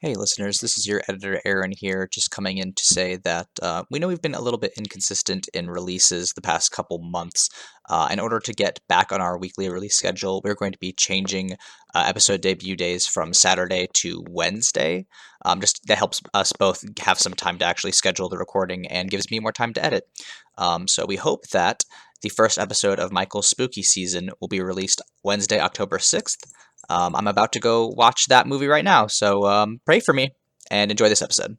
Hey, listeners, this is your editor, Aaron, here, just coming in to say that we know we've been a little bit inconsistent in releases the past couple months. In order to get back on our weekly release schedule, we're going to be changing episode debut days from Saturday to Wednesday. Just that helps us both have some time to actually schedule the recording and gives me more time to edit. So we hope that the first episode of Michael's Spooky Season will be released Wednesday, October 6th. I'm about to go watch that movie right now, so pray for me and enjoy this episode.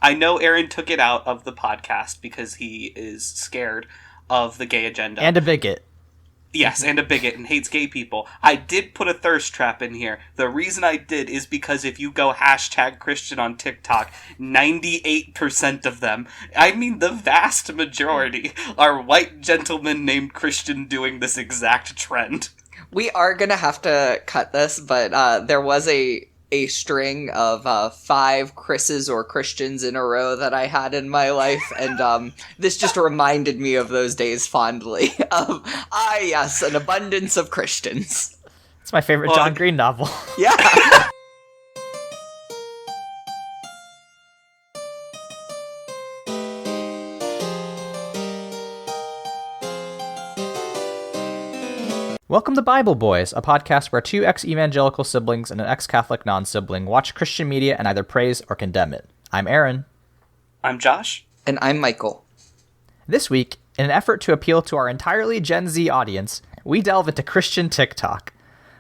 I know Aaron took it out of the podcast because he is scared of the gay agenda. And a bigot. Yes, and a bigot and hates gay people. I did put a thirst trap in here. The reason I did is because if you go hashtag Christian on TikTok, 98% of them, I mean the vast majority, are white gentlemen named Christian doing this exact trend. We are gonna have to cut this, but there was a string of 5 Chris's or Christians in a row that I had in my life, and this just reminded me of those days fondly. Yes, an abundance of Christians. It's my favorite John Green novel. Yeah. Welcome to Bible Boys, a podcast where 2 ex-evangelical siblings and an ex-Catholic non-sibling watch Christian media and either praise or condemn it. I'm Aaron. I'm Josh. And I'm Michael. This week, in an effort to appeal to our entirely Gen Z audience, we delve into Christian TikTok.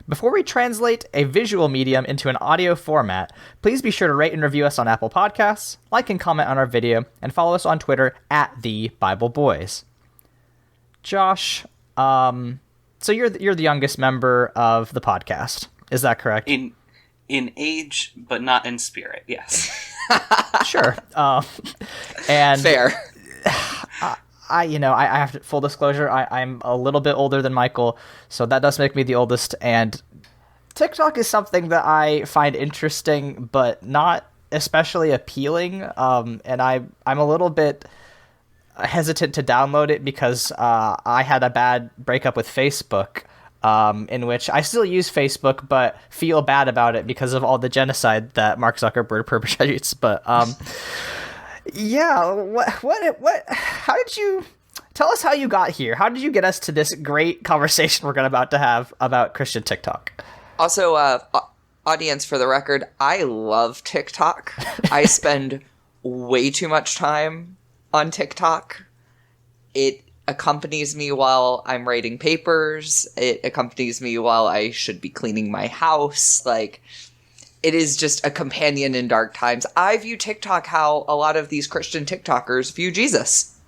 Before we translate a visual medium into an audio format, please be sure to rate and review us on Apple Podcasts, like and comment on our video, and follow us on Twitter at The Bible Boys. Josh, so you're the youngest member of the podcast, is that correct? In age, but not in spirit, yes. Sure. And fair. I have to, full disclosure, I'm a little bit older than Michael, so that does make me the oldest, and TikTok is something that I find interesting, but not especially appealing, and I'm a little bit hesitant to download it because I had a bad breakup with Facebook, in which I still use Facebook but feel bad about it because of all the genocide that Mark Zuckerberg perpetrates. But yeah, what? How did you tell us how you got here? How did you get us to this great conversation we're about to have about Christian TikTok? Also, audience, for the record, I love TikTok. I spend way too much time on TikTok. It accompanies me while I'm writing papers. It accompanies me while I should be cleaning my house. Like, it is just a companion in dark times. I view TikTok how a lot of these Christian TikTokers view Jesus.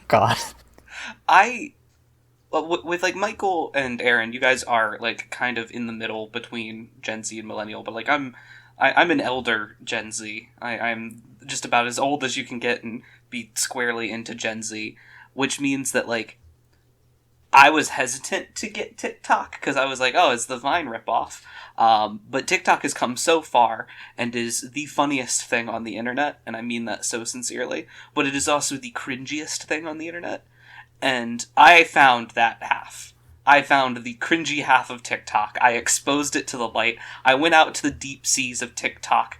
God. With like Michael and Aaron, you guys are like kind of in the middle between Gen Z and millennial, but like I'm an elder Gen Z. I'm just about as old as you can get and be squarely into Gen Z, which means that like I was hesitant to get TikTok because I was like, oh, it's the Vine ripoff. But TikTok has come so far and is the funniest thing on the internet, and I mean that so sincerely, but it is also the cringiest thing on the internet. And I found that half. I found the cringy half of TikTok. I exposed it to the light. I went out to the deep seas of TikTok,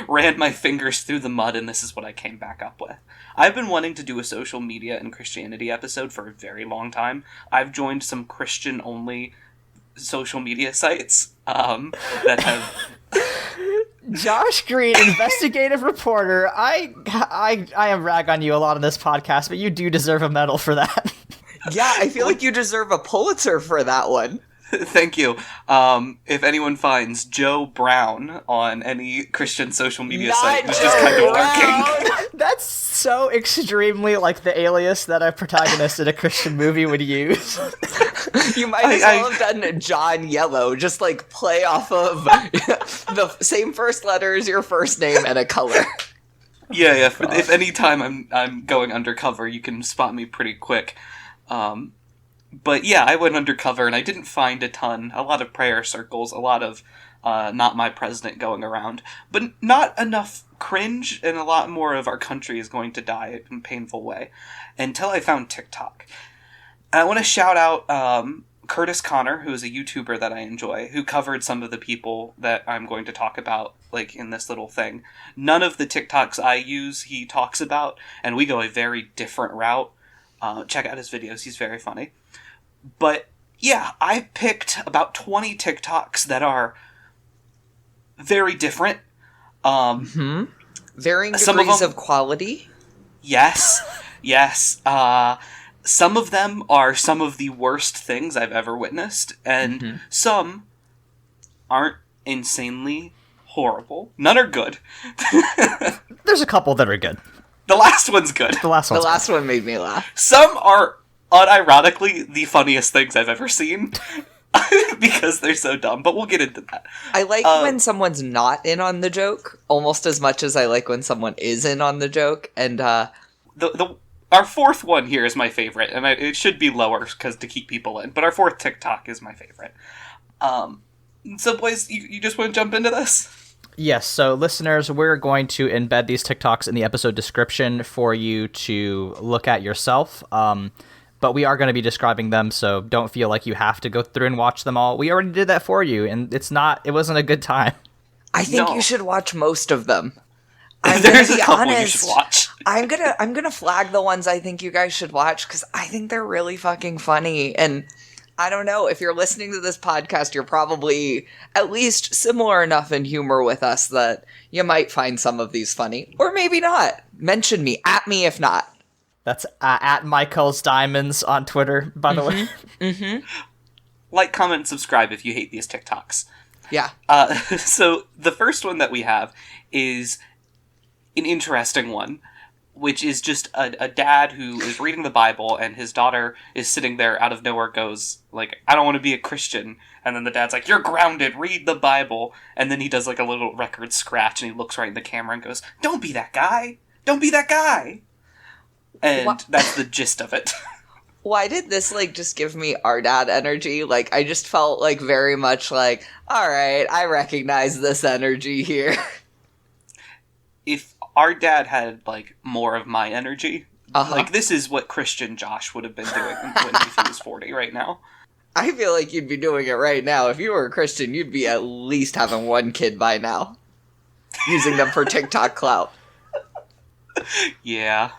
ran my fingers through the mud, and this is what I came back up with. I've been wanting to do a social media and Christianity episode for a very long time. I've joined some Christian-only social media sites that have... Josh Green, investigative reporter. I am rag on you a lot on this podcast, but you do deserve a medal for that. Yeah, I feel like you deserve a Pulitzer for that one. Thank you. If anyone finds Joe Brown on any Christian social media site, which is kind of lurking. That's so extremely like the alias that a protagonist in a Christian movie would use. You might as well have done John Yellow, just like play off of the same first letter as your first name and a color. Yeah. If any time I'm going undercover, you can spot me pretty quick. But yeah, I went undercover and I didn't find a lot of prayer circles, a lot of not my president going around, but not enough cringe, and a lot more of our country is going to die in a painful way, until I found TikTok. And I want to shout out Curtis Connor, who is a YouTuber that I enjoy, who covered some of the people that I'm going to talk about, like, in this little thing. None of the TikToks I use he talks about, and we go a very different route. Check out his videos, he's very funny. But, yeah, I picked about 20 TikToks that are very different. Varying some degrees of of quality. Yes, yes. Some of them are some of the worst things I've ever witnessed, and some aren't insanely horrible. None are good. There's a couple that are good. The last one's good. The last The one's last one made me laugh. Some are unironically the funniest things I've ever seen. Because they're so dumb, but we'll get into that. I like when someone's not in on the joke almost as much as I like when someone is in on the joke. And Our fourth one here is my favorite, and it should be lower because to keep people in. But our fourth TikTok is my favorite. So, boys, you just want to jump into this? Yes, so listeners, we're going to embed these TikToks in the episode description for you to look at yourself. But we are going to be describing them, so don't feel like you have to go through and watch them all. We already did that for you, and it wasn't a good time. I think you should watch most of them. There's a couple you should watch. I'm gonna flag the ones I think you guys should watch because I think they're really fucking funny. And I don't know, if you're listening to this podcast, you're probably at least similar enough in humor with us that you might find some of these funny, or maybe not. Mention me, at me if not. That's at Michael's Diamonds on Twitter, by the way. Like, comment, and subscribe if you hate these TikToks. Yeah. So the first one that we have is an interesting one, which is just a dad who is reading the Bible, and his daughter is sitting there out of nowhere goes, like, I don't want to be a Christian. And then the dad's like, you're grounded, read the Bible. And then he does, like, a little record scratch, and he looks right in the camera and goes, don't be that guy. Don't be that guy. And that's the gist of it. Why did this, like, just give me our dad energy? Like, I just felt, like, very much like, all right, I recognize this energy here. If our dad had, like, more of my energy, like, this is what Christian Josh would have been doing if he was 40 right now. I feel like you'd be doing it right now. If you were a Christian, you'd be at least having one kid by now. Using them for TikTok clout. Yeah.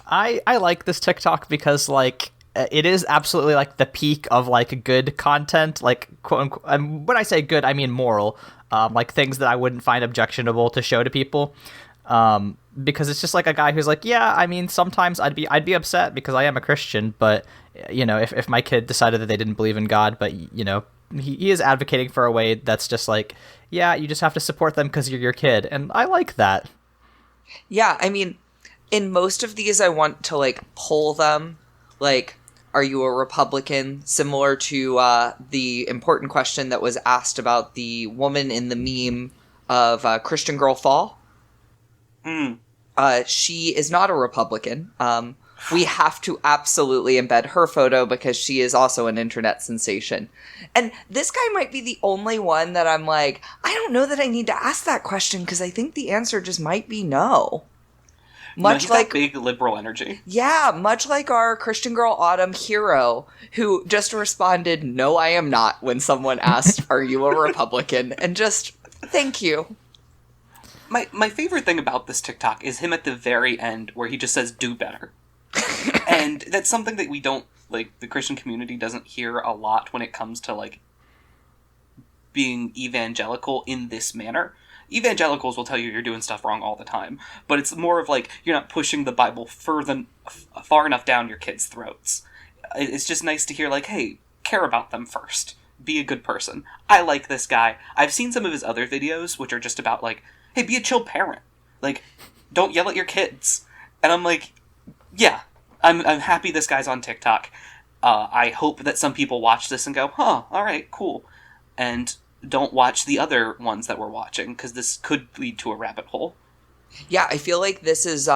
I like this TikTok because, like, it is absolutely, like, the peak of, like, good content, like, quote unquote, and when I say good, I mean moral, like, things that I wouldn't find objectionable to show to people, because it's just, like, a guy who's like, yeah, I mean, sometimes I'd be upset because I am a Christian, but, you know, if my kid decided that they didn't believe in God, but, you know, he is advocating for a way that's just like, yeah, you just have to support them because you're your kid, and I like that. Yeah, I mean, in most of these, I want to, like, poll them. Like, are you a Republican? Similar to the important question that was asked about the woman in the meme of Christian Girl Fall. She is not a Republican. We have to absolutely embed her photo because she is also an internet sensation. And this guy might be the only one that I'm like, I don't know that I need to ask that question because I think the answer just might be no. Much like big liberal energy. Yeah, much like our Christian Girl Autumn hero who just responded, no, I am not, when someone asked, are you a Republican? And just, thank you. My favorite thing about this TikTok is him at the very end where he just says, do better. And that's something that we don't, like, the Christian community doesn't hear a lot when it comes to, like, being evangelical in this manner. Evangelicals will tell you you're doing stuff wrong all the time, but it's more of, like, you're not pushing the Bible far enough down your kids' throats. It's just nice to hear, like, hey, care about them first. Be a good person. I like this guy. I've seen some of his other videos, which are just about, like, hey, be a chill parent. Like, don't yell at your kids. And I'm like, yeah, I'm happy this guy's on TikTok. I hope that some people watch this and go, huh, alright, cool. And don't watch the other ones that we're watching, because this could lead to a rabbit hole. Yeah, I feel like this is,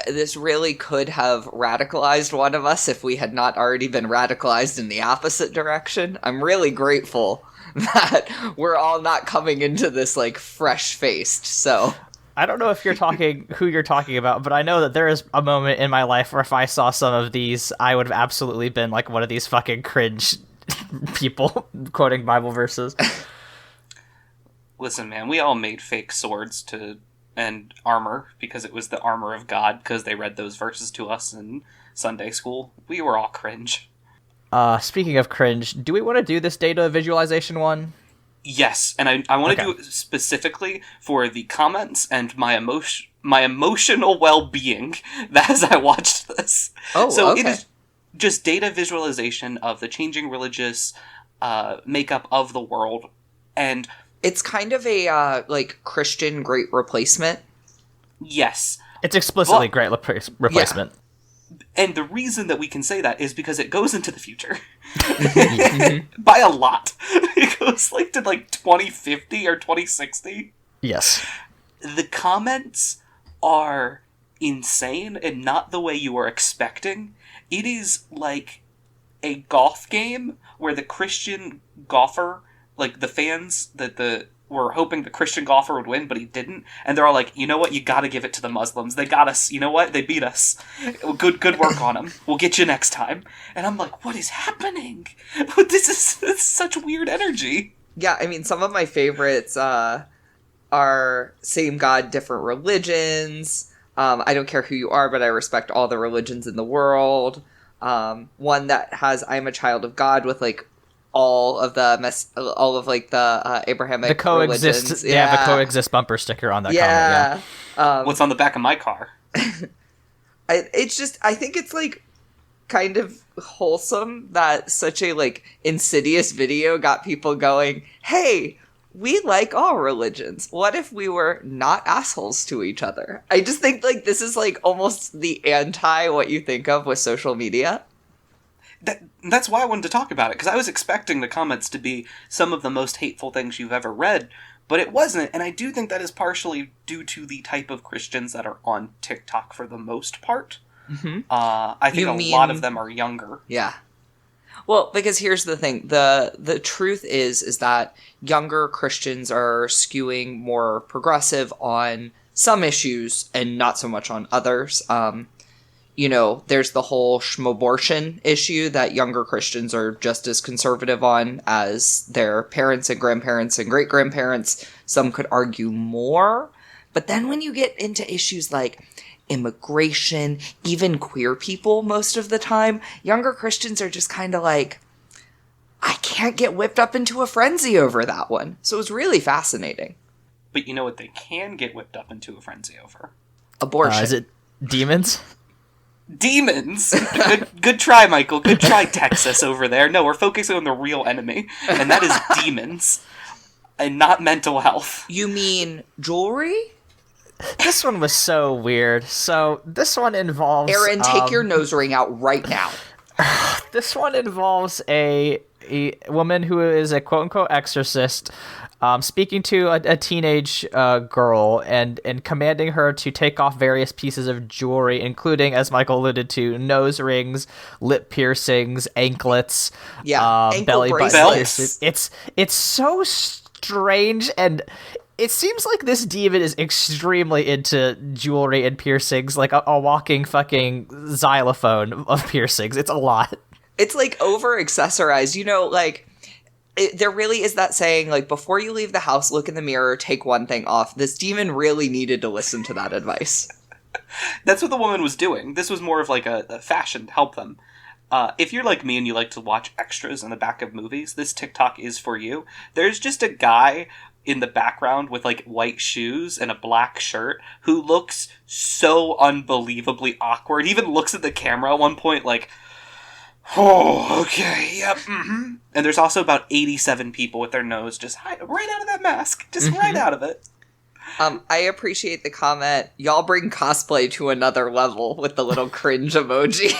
this really could have radicalized one of us if we had not already been radicalized in the opposite direction. I'm really grateful that we're all not coming into this, like, fresh-faced, so... I don't know if who you're talking about, but I know that there is a moment in my life where if I saw some of these, I would have absolutely been like one of these fucking cringe people quoting Bible verses. Listen, man, we all made fake swords and armor because it was the armor of God because they read those verses to us in Sunday school. We were all cringe. Speaking of cringe, do we want to do this data visualization one? Yes, and I want to Okay. do it specifically for the comments and my emotional well-being as I watched this. Oh, so okay. it is just data visualization of the changing religious makeup of the world, and It's kind of a like Christian Great Replacement. yes, It's explicitly Well- great replacement. and the reason that we can say that is because it goes into the future by a lot. It goes to 2050 or 2060. Yes. The comments are insane and not the way you are expecting. It is like a golf game where the Christian golfer, the fans were hoping the Christian golfer would win, but he didn't, and they're all like, you know what, you gotta give it to the Muslims. They got us. You know what? They beat us. Good work on them. We'll get you next time. And I'm like, what is happening? This is such weird energy. Yeah, I mean, some of my favorites are same God, different religions. I don't care who you are, but I respect all the religions in the world. One that has "I'm a child of God" with all of the Abrahamic The coexist, religions. the coexist bumper sticker on that Yeah. comment. What's on the back of my car? It's just, I think it's kind of wholesome that such a insidious video got people going, hey, we like all religions. What if we were not assholes to each other? I just think this is almost the anti what you think of with social media. That's why I wanted to talk about it, because I was expecting the comments to be some of the most hateful things you've ever read, but it wasn't, and I do think that is partially due to the type of Christians that are on TikTok for the most part. Mm-hmm. I think You lot mean- of them are younger. Yeah. Well, because here's the thing. The truth is that younger Christians are skewing more progressive on some issues and not so much on others. There's the whole schmobortion issue that younger Christians are just as conservative on as their parents and grandparents and great-grandparents. Some could argue more. But then when you get into issues like immigration, even queer people most of the time, younger Christians are just kind of I can't get whipped up into a frenzy over that one. So it was really fascinating. But you know what they can get whipped up into a frenzy over? Abortion. Is it demons? Demons! Good try, Michael. Good try, Texas over there. No, we're focusing on the real enemy, and that is demons, and not mental health. You mean jewelry? This one was so weird. So this one involves Aaron, take your nose ring out right now. This one involves a woman who is a quote-unquote exorcist speaking to a teenage girl and commanding her to take off various pieces of jewelry, including, as Michael alluded to, nose rings, lip piercings, anklets, Yeah, ankle belly bracelets. buttons. It's so strange, and it seems like this demon is extremely into jewelry and piercings, like a walking fucking xylophone of piercings. It's a lot. It's over accessorized. There really is that saying, before you leave the house, look in the mirror, take one thing off. This demon really needed to listen to that advice. That's what the woman was doing. This was more of a fashion to help them. If you're like me and you like to watch extras in the back of movies, this TikTok is for you. There's just a guy in the background with white shoes and a black shirt who looks so unbelievably awkward. He even looks at the camera at one point oh, okay, yep, mm-hmm. And there's also about 87 people with their nose just right out of that mask. Just right out of it. I appreciate the comment. Y'all bring cosplay to another level with the little cringe emoji.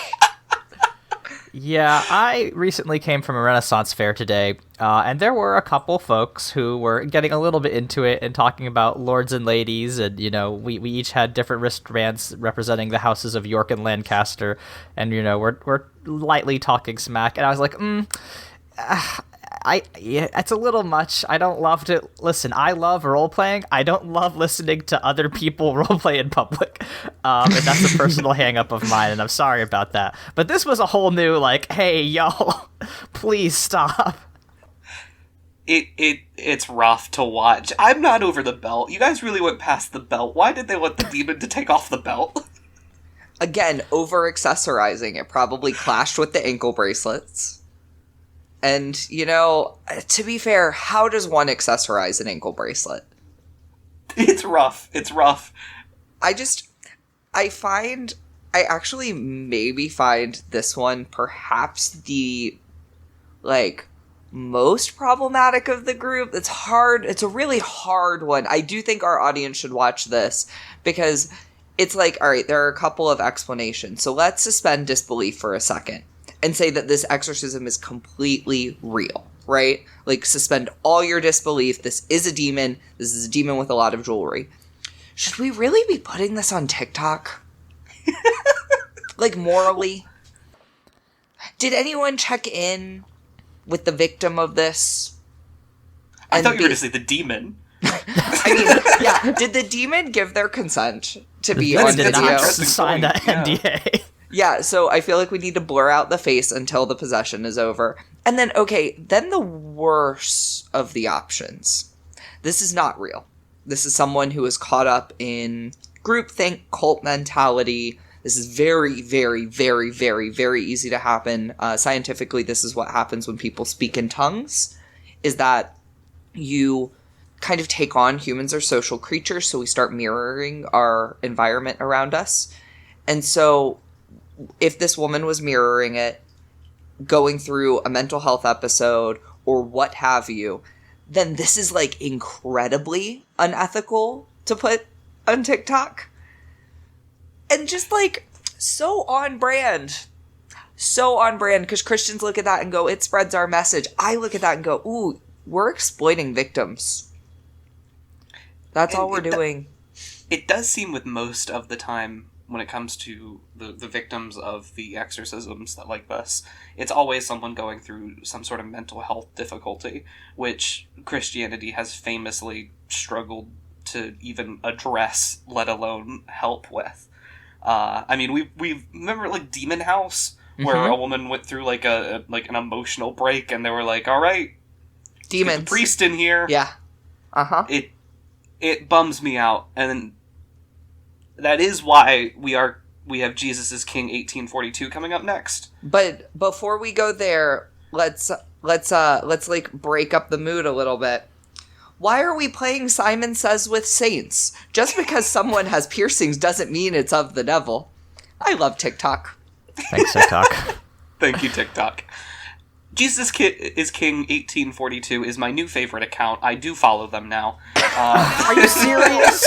Yeah, I recently came from a Renaissance fair today, and there were a couple folks who were getting a little bit into it and talking about lords and ladies, and, we each had different wristbands representing the houses of York and Lancaster, and, we're lightly talking smack, and I was like, yeah, it's a little much. I don't love to listen. I love role playing. I don't love listening to other people role play in public, and that's a personal hang up of mine. And I'm sorry about that. But this was a whole new like, hey, y'all, please stop. It's rough to watch. I'm not over the belt. You guys really went past the belt. Why did they want the demon to take off the belt? Again, over-accessorizing. It probably clashed with the ankle bracelets. And, to be fair, how does one accessorize an ankle bracelet? It's rough. It's rough. I actually maybe find this one perhaps the, most problematic of the group. It's hard. It's a really hard one. I do think our audience should watch this because it's all right, there are a couple of explanations. So let's suspend disbelief for a second and say that this exorcism is completely real, right? Suspend all your disbelief. This is a demon. This is a demon with a lot of jewelry. Should we really be putting this on TikTok? Morally? Did anyone check in with the victim of this? I thought you were going to say the demon. I mean, yeah. Did the demon give their consent to be on Did video? not sign that NDA. Yeah, so I feel like we need to blur out the face until the possession is over. And then, then the worst of the options. This is not real. This is someone who is caught up in groupthink, cult mentality. This is very, very, very, very, very easy to happen. Scientifically, this is what happens when people speak in tongues, is that you kind of take on, humans are social creatures, so we start mirroring our environment around us. And so if this woman was mirroring it, going through a mental health episode or what have you, then this is incredibly unethical to put on TikTok. And just so on brand. So on brand, because Christians look at that and go, it spreads our message. I look at that and go, ooh, we're exploiting victims. That's all we're doing. It does seem with most of the time when it comes to the victims of the exorcisms that like this, it's always someone going through some sort of mental health difficulty, which Christianity has famously struggled to even address, let alone help with. I mean, we remember Demon House, where a woman went through an emotional break, and they were like, "All right, demons, get the priest in here." Yeah, It bums me out, and that is why we have Jesus is King 1842 coming up next. But before we go there, let's break up the mood a little bit. Why are we playing Simon Says with Saints? Just because someone has piercings doesn't mean it's of the devil. I love TikTok. Thanks, TikTok. Thank you, TikTok. Jesus is King 1842 is my new favorite account. I do follow them now. Are you serious?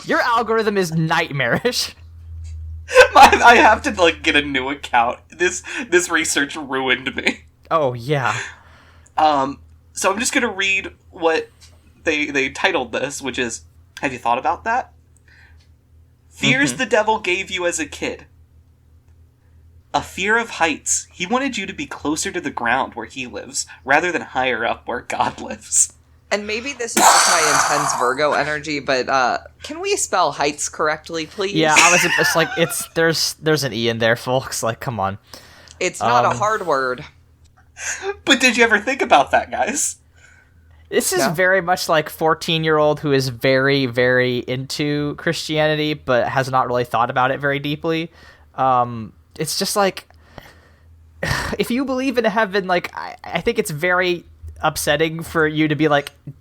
Your algorithm is nightmarish. I have to get a new account. This research ruined me. Oh yeah. So I'm just gonna read what they titled this, which is, have you thought about that? Fears the devil gave you as a kid. A fear of heights. He wanted you to be closer to the ground where he lives, rather than higher up where God lives. And maybe this is just my intense Virgo energy, but can we spell heights correctly, please? Yeah, I was just there's an E in there, folks. Come on. It's not a hard word. But did you ever think about that, guys? This is very much 14-year-old who is very, very into Christianity, but has not really thought about it very deeply. It's just if you believe in heaven, I think it's very upsetting for you to be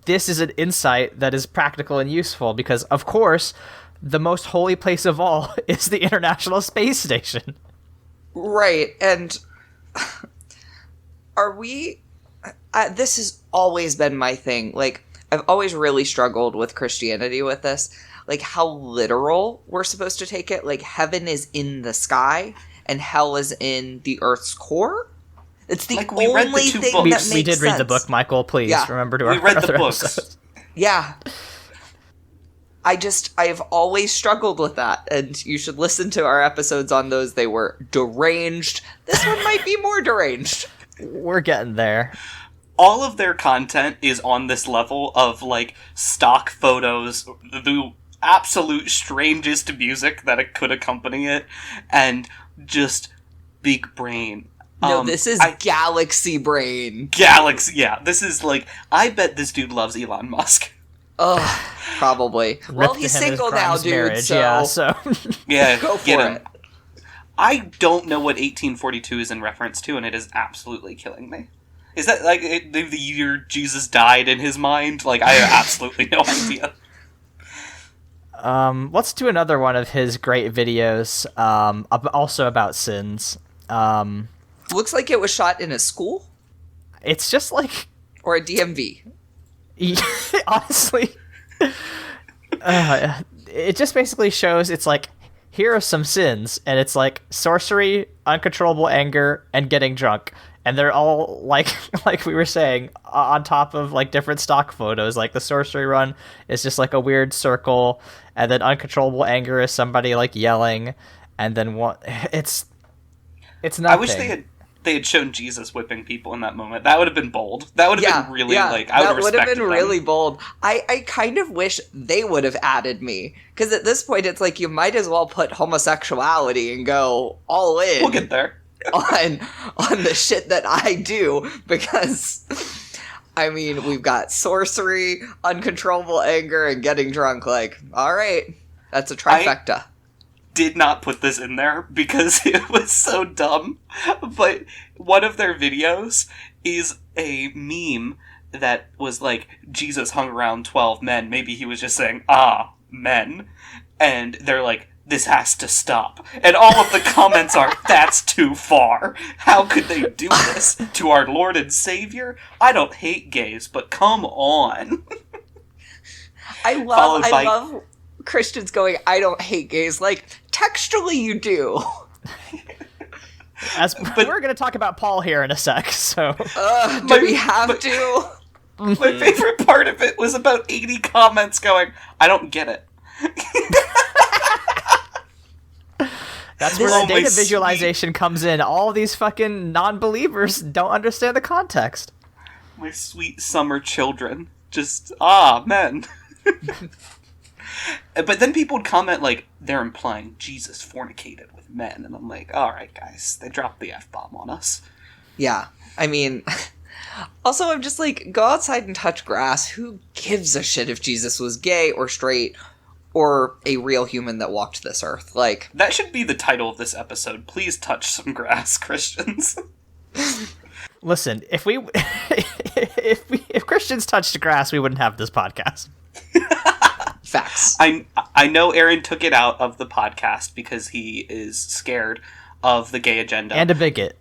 this is an insight that is practical and useful, because of course the most holy place of all is the International Space Station. Right, and are we... this has always been my thing. I've always really struggled with Christianity with this. How literal we're supposed to take it. Heaven is in the sky and hell is in the Earth's core. It's the only thing that makes sense. We did read the book, Michael. Please remember to we read the books. Episodes. Yeah. I've always struggled with that, and you should listen to our episodes on those. They were deranged. This one might be more deranged. We're getting there. all of their content is on this level of, like, stock photos, the absolute strangest music that it could accompany it, and just big brain. No, this is Galaxy Brain. Galaxy, yeah. This is, like, I bet this dude loves Elon Musk. Ugh, probably. Well, he's single now, dude, marriage, so... Yeah, so... Yeah, go for get him. it. I don't know what 1842 is in reference to, and it is absolutely killing me. Is that, like, the year Jesus died in his mind? Like, I have absolutely no idea. Let's do another one of his great videos, also about sins. Looks like it was shot in a school? It's just like... Or a DMV? Honestly, it just basically shows, it's like, here are some sins, and it's like sorcery, uncontrollable anger, and getting drunk. And they're all, like we were saying, on top of, like, different stock photos. Like, the sorcery run is just, like, a weird circle, and then uncontrollable anger is somebody, like, yelling, and then it's nothing. I wish they had shown Jesus whipping people in that moment. That would have been bold. That would have been really, like, I would have respected that would have been them. really bold. I kind of wish they would have added me. Because at this point, it's like, you might as well put homosexuality and go all in. We'll get there. on the shit that I do, because I mean, we've got sorcery, uncontrollable anger, and getting drunk. Like, all right, that's a trifecta. I did not put this in there because it was so dumb, but one of their videos is a meme that was like, Jesus hung around 12 men. Maybe he was just saying, men. And they're like, this has to stop. And all of the comments are, that's too far. How could they do this to our Lord and Savior? I don't hate gays, but come on. I love Christians going, I don't hate gays. Like, textually you do. But we're going to talk about Paul here in a sec, so... Do we have to? My favorite part of it was about 80 comments going, I don't get it. That's where the data visualization comes in. All these fucking non-believers don't understand the context. My sweet summer children. Just, men. But then people would comment, like, they're implying Jesus fornicated with men. And I'm like, alright, guys, they dropped the F-bomb on us. Yeah, I mean... Also, I'm just like, go outside and touch grass. Who gives a shit if Jesus was gay or straight or a real human that walked this earth? Like, that should be the title of this episode. Please touch some grass, Christians. Listen, if Christians touched grass, we wouldn't have this podcast. Facts. I know Aaron took it out of the podcast because he is scared of the gay agenda. And a bigot.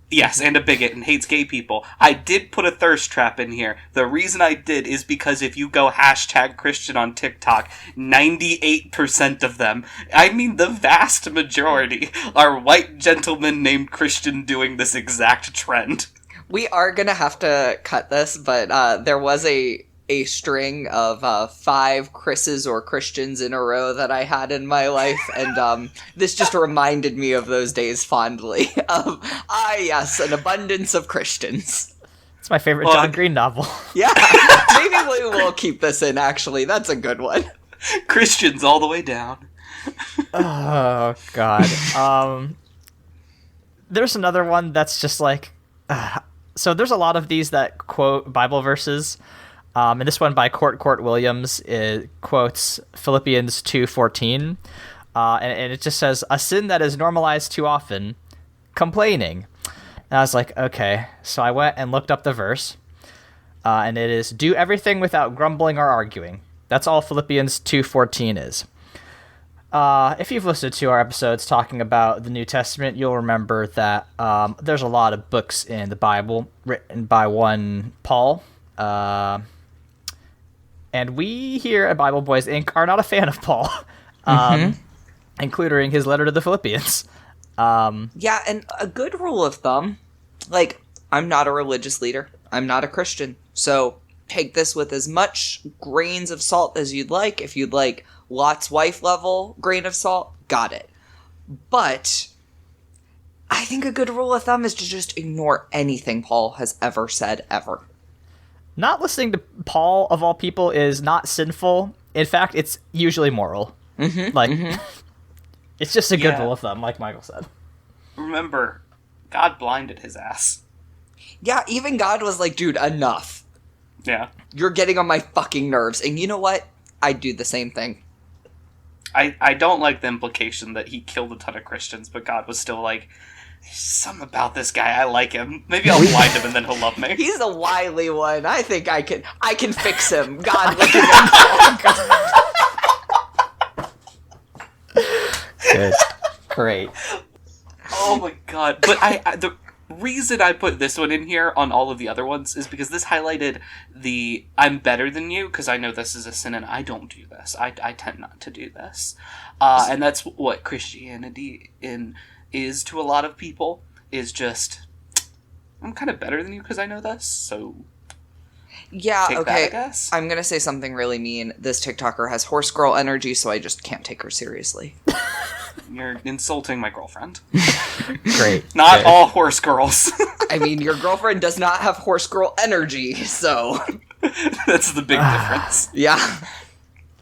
Yes, and a bigot and hates gay people. I did put a thirst trap in here. The reason I did is because if you go #Christian on TikTok, 98% of them, I mean the vast majority, are white gentlemen named Christian doing this exact trend. We are gonna have to cut this, but there was a string of 5 Chris's or Christians in a row that I had in my life, and this just reminded me of those days fondly. Yes, an abundance of Christians. It's my favorite John Green novel. Yeah, maybe we will keep this in, actually. That's a good one. Christians all the way down. Oh, God. There's another one that's just like... so there's a lot of these that quote Bible verses. And this one by Court Williams, it quotes Philippians 2:14, and it just says, a sin that is normalized too often, complaining. And I was like, okay. So I went and looked up the verse, and it is, do everything without grumbling or arguing. That's all Philippians 2:14 is. If you've listened to our episodes talking about the New Testament, you'll remember that there's a lot of books in the Bible written by one Paul, and we here at Bible Boys Inc. are not a fan of Paul, including his letter to the Philippians. Yeah, and a good rule of thumb, like, I'm not a religious leader. I'm not a Christian. So take this with as much grains of salt as you'd like. If you'd like Lot's wife level grain of salt, got it. But I think a good rule of thumb is to just ignore anything Paul has ever said, ever. not listening to Paul, of all people, is not sinful. In fact, it's usually moral. It's just a good rule of thumb, like Michael said. Remember, God blinded his ass. Yeah, even God was like, dude, enough. Yeah. You're getting on my fucking nerves. And you know what? I'd do the same thing. I don't like the implication that he killed a ton of Christians, but God was still like, there's something about this guy, I like him. Maybe I'll blind him and then he'll love me. He's a wily one. I think I can fix him. God, look at him. Good. Great. Oh my god. But the reason I put this one in here on all of the other ones is because this highlighted the I'm better than you because I know this is a sin and I don't do this. I tend not to do this. And that's what Christianity is to a lot of people, is just, I'm kind of better than you because I know this, so yeah, take okay. that, I guess. I'm gonna say something really mean. This TikToker has horse girl energy, so I just can't take her seriously. You're insulting my girlfriend. Great. Not all horse girls. I mean, your girlfriend does not have horse girl energy, so... That's the big difference. Yeah.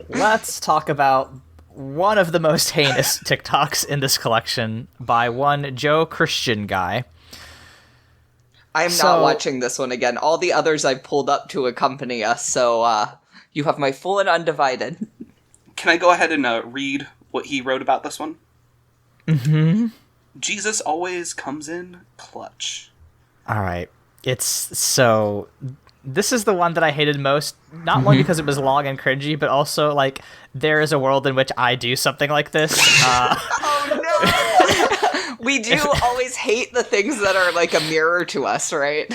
Let's talk about one of the most heinous TikToks in this collection by one Joe Christian guy. I'm not watching this one again. All the others I pulled up to accompany us, so you have my full and undivided. Can I go ahead and read what he wrote about this one? Mm-hmm. Jesus always comes in clutch. All right. This is the one that I hated most, not only because it was long and cringy, but also, like, there is a world in which I do something like this. Oh, no! We do always hate the things that are, like, a mirror to us, right?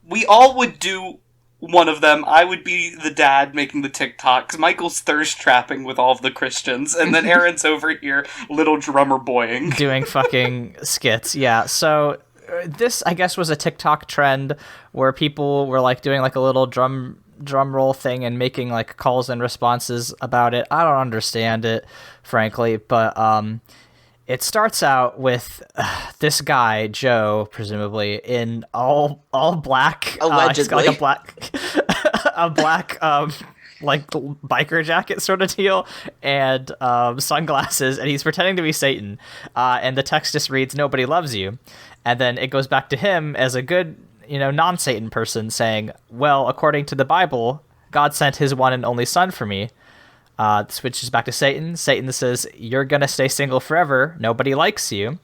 We all would do one of them. I would be the dad making the TikToks. Michael's thirst trapping with all of the Christians. And then Aaron's over here, little drummer boying. Doing fucking skits, yeah. So this, I guess, was a TikTok trend where people were, like, doing, like, a little drum roll thing and making, like, calls and responses about it. I don't understand it, frankly, but it starts out with this guy, Joe, presumably, in all black. Allegedly. He's got, like, a black like biker jacket sort of deal and sunglasses, and he's pretending to be Satan. And the text just reads, "Nobody loves you." And then it goes back to him as a good, non-Satan person saying, "Well, according to the Bible, God sent his one and only son for me." Switches back to Satan. Satan says, "You're going to stay single forever. Nobody likes you."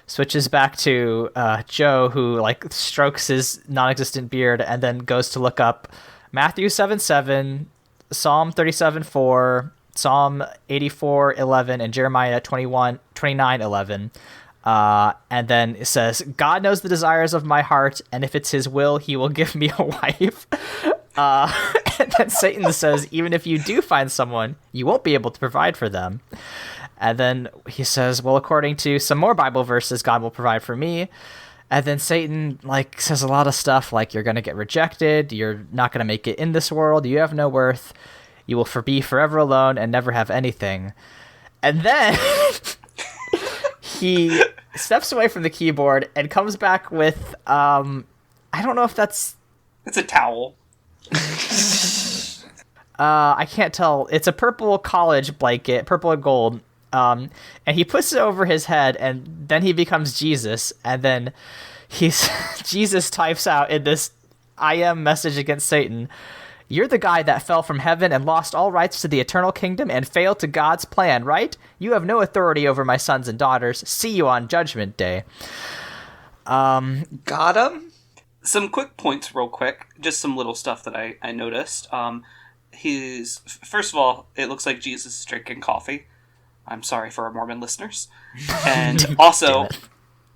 Switches back to Joe, who, like, strokes his non-existent beard and then goes to look up Matthew 7:7, Psalm 37:4, Psalm 84:11, and Jeremiah 29:11. And then it says, "God knows the desires of my heart, and if it's his will, he will give me a wife." And then Satan says, "Even if you do find someone, you won't be able to provide for them." And then he says, "Well, according to some more Bible verses, God will provide for me." And then Satan, like, says a lot of stuff like, "You're going to get rejected. You're not going to make it in this world. You have no worth. You will be forever alone and never have anything." And then he steps away from the keyboard and comes back with, I don't know if that's... It's a towel. I can't tell. It's a purple college blanket, purple and gold. And he puts it over his head, and then he becomes Jesus. And then Jesus types out in this I am message against Satan, "You're the guy that fell from heaven and lost all rights to the eternal kingdom and failed to God's plan, right? You have no authority over my sons and daughters. See you on Judgment Day." Got him? Some quick points real quick. Just some little stuff that I noticed. First of all, it looks like Jesus is drinking coffee. I'm sorry for our Mormon listeners. And also,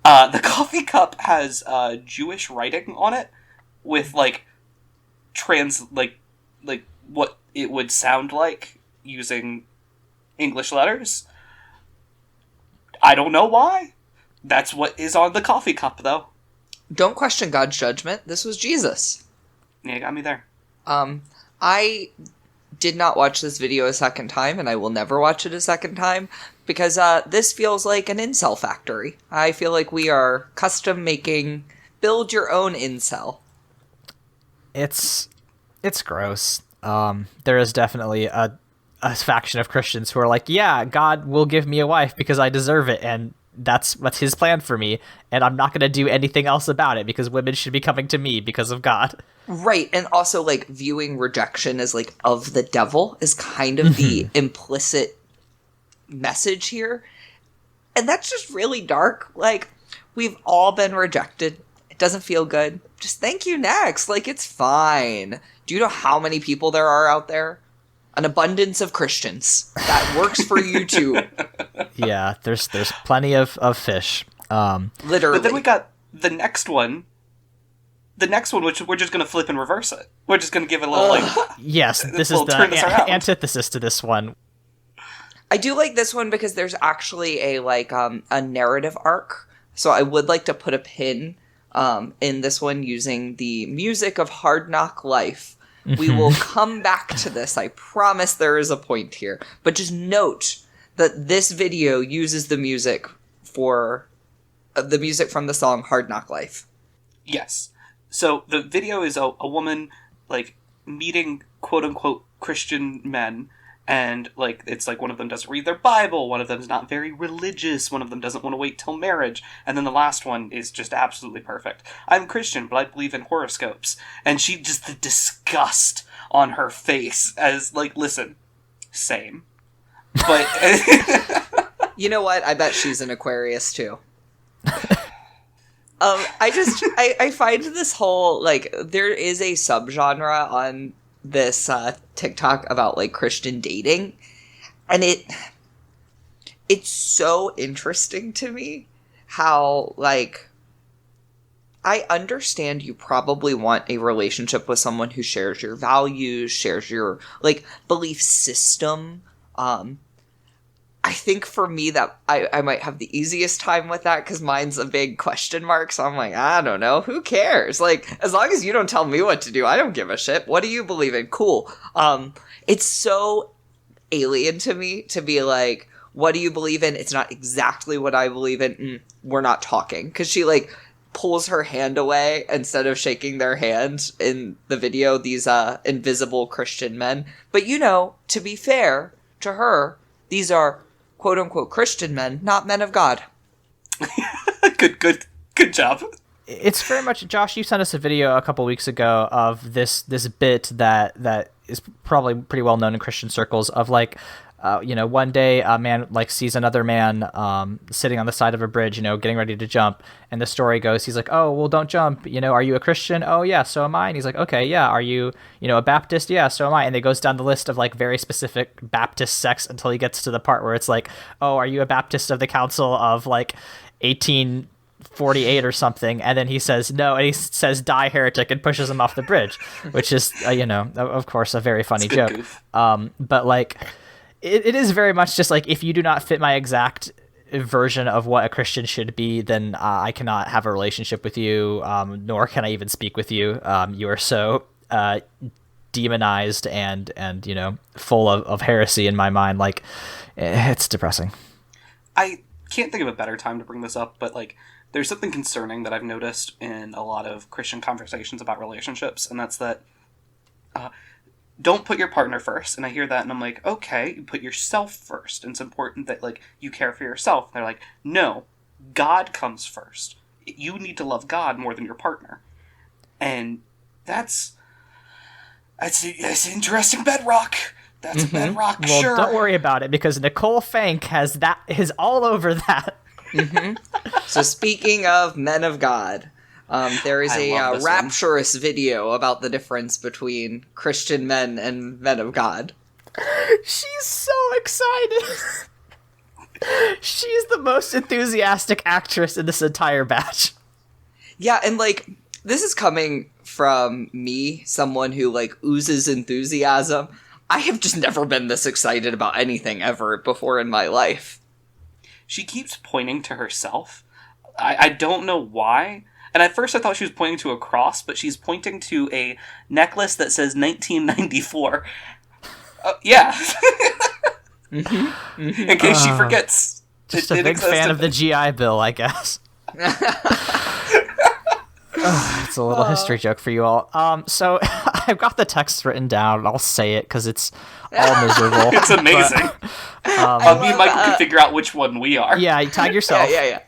the coffee cup has Jewish writing on it with, like, like what it would sound like using English letters. I don't know why. That's what is on the coffee cup, though. Don't question God's judgment. This was Jesus. Yeah, you got me there. I did not watch this video a second time, and I will never watch it a second time, because this feels like an incel factory. I feel like we are custom making, build your own incel. It's It's gross. There is definitely a faction of Christians who are like, yeah, God will give me a wife because I deserve it, and that's what's his plan for me, and I'm not going to do anything else about it because women should be coming to me because of God. Right, and also, like, viewing rejection as, like, of the devil is kind of the implicit message here. And that's just really dark. Like, we've all been rejected. It doesn't feel good. Just thank you next. Like, it's fine. Do you know how many people there are out there? An abundance of Christians. That works for you too. Yeah, there's plenty of fish. Literally. But then we got the next one. The next one, which we're just going to flip and reverse it. We're just going to give it a little, Yes, this is we'll turn this around. the antithesis to this one. I do like this one because there's actually a narrative arc. So I would like to put a pin in this one using the music of Hard Knock Life. We will come back to this. I promise there is a point here. But just note that this video uses the music from the song Hard Knock Life. Yes. So the video is a woman, like, meeting quote-unquote Christian men, and, like, it's like one of them doesn't read their Bible, one of them's not very religious, one of them doesn't want to wait till marriage, and then the last one is just absolutely perfect. I'm Christian, but I believe in horoscopes. And she just, the disgust on her face as, like, listen, same. But... You know what? I bet she's an Aquarius too. I find this whole, like, there is a subgenre on this TikTok about, like, Christian dating, and it's so interesting to me how, like, I understand you probably want a relationship with someone who shares your values, shares your, like, belief system. I think for me that I might have the easiest time with that because mine's a big question mark. So I'm like, I don't know. Who cares? Like, as long as you don't tell me what to do, I don't give a shit. What do you believe in? Cool. It's so alien to me to be like, what do you believe in? It's not exactly what I believe in. We're not talking. Because she, like, pulls her hand away instead of shaking their hand in the video, these invisible Christian men. But, you know, to be fair to her, these are quote-unquote Christian men, not men of God. Good job. It's very much, Josh, you sent us a video a couple weeks ago of this bit that is probably pretty well known in Christian circles of, like, one day a man, like, sees another man sitting on the side of a bridge, getting ready to jump, and the story goes, he's like, oh, well, don't jump, are you a Christian? Oh, yeah, so am I. And he's like, okay, yeah, are you, a Baptist? Yeah, so am I. And it goes down the list of, like, very specific Baptist sects until he gets to the part where it's like, oh, are you a Baptist of the Council of, like, 1848 or something? And then he says no, and he says die heretic and pushes him off the bridge, which is of course a very funny joke. Goof. But, like, it is very much just like, if you do not fit my exact version of what a Christian should be, then I cannot have a relationship with you, nor can I even speak with you. You are so demonized and full of heresy in my mind. Like, it's depressing. I can't think of a better time to bring this up, but, like, there's something concerning that I've noticed in a lot of Christian conversations about relationships, and that's that don't put your partner first. And I hear that and I'm like, okay, you put yourself first, and it's important that, like, you care for yourself. And they're like, no, God comes first. You need to love God more than your partner. And that's an interesting bedrock. That's a bedrock, well, sure. Don't worry about it, because Nicole Fank is all over that. So speaking of men of God, there is a rapturous video about the difference between Christian men and men of God. She's so excited. She's the most enthusiastic actress in this entire batch. Yeah, and, like, this is coming from me, someone who, like, oozes enthusiasm. I have just never been this excited about anything ever before in my life. She keeps pointing to herself. I don't know why. And at first I thought she was pointing to a cross, but she's pointing to a necklace that says 1994. Yeah. In case she forgets. Just a big fan of the GI Bill, I guess. It's a little history joke for you all. So I've got the text written down. I'll say it because it's all miserable. It's amazing. Me and Michael can figure out which one we are. Yeah, you tag yourself. Yeah.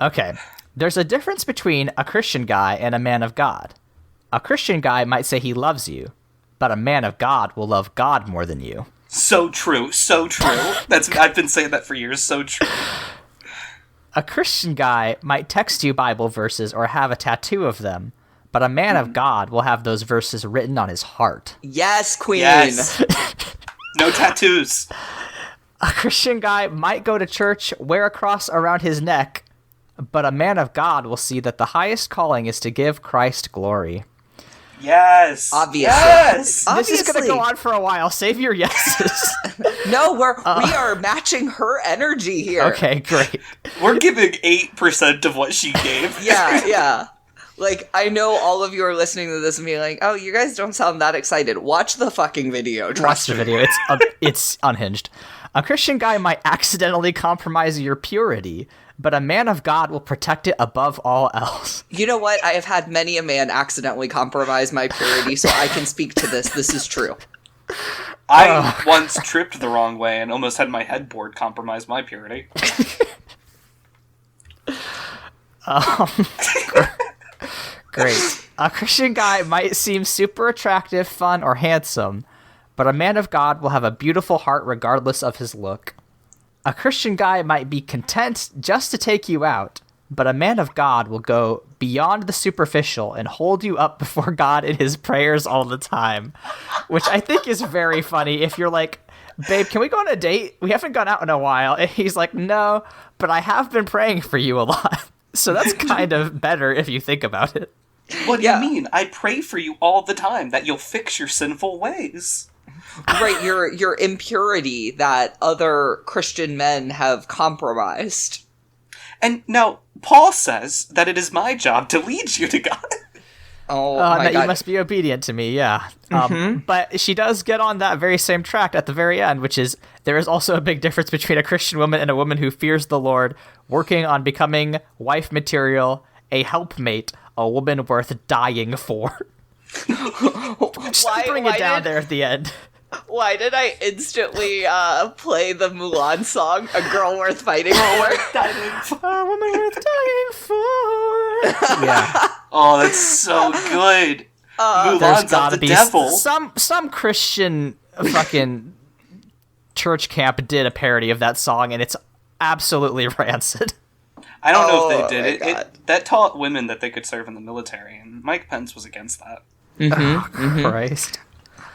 Okay. There's a difference between a Christian guy and a man of God. A Christian guy might say he loves you, but a man of God will love God more than you. So true. So true. I've been saying that for years. So true. A Christian guy might text you Bible verses or have a tattoo of them, but a man of God will have those verses written on his heart. Yes, queen. Yes. No tattoos. A Christian guy might go to church, wear a cross around his neck, but a man of God will see that the highest calling is to give Christ glory. Yes. Obviously. Yes. This is going to go on for a while. Save your yeses. No, we are matching her energy here. Okay, great. We're giving 8% of what she gave. Yeah. Like, I know all of you are listening to this and being like, oh, you guys don't sound that excited. Watch the fucking video. Watch the video. It's unhinged. A Christian guy might accidentally compromise your purity, but a man of God will protect it above all else. You know what? I have had many a man accidentally compromise my purity, so I can speak to this. This is true. I once tripped the wrong way and almost had my headboard compromise my purity. Great. A Christian guy might seem super attractive, fun, or handsome, but a man of God will have a beautiful heart regardless of his look. A Christian guy might be content just to take you out, but a man of God will go beyond the superficial and hold you up before God in his prayers all the time, which I think is very funny. If you're like, babe, can we go on a date? We haven't gone out in a while. And he's like, no, but I have been praying for you a lot. So that's kind of better if you think about it. What do you mean? I pray for you all the time that you'll fix your sinful ways. Right, your impurity that other Christian men have compromised. And now, Paul says that it is my job to lead you to God. Oh, my that God. you must be obedient to me, yeah. But she does get on that very same track at the very end, which is there is also a big difference between a Christian woman and a woman who fears the Lord, working on becoming wife material, a helpmate, a woman worth dying for. Just bring it down there at the end. Why did I instantly play the Mulan song, A Girl Worth Fighting For? A woman worth dying for. Yeah. Oh, that's so good. There's Mulan's gotta of the be devil. some Christian fucking church camp did a parody of that song, and it's absolutely rancid. I don't know if Oh, they did my it. God. That taught women that they could serve in the military, and Mike Pence was against that. Christ.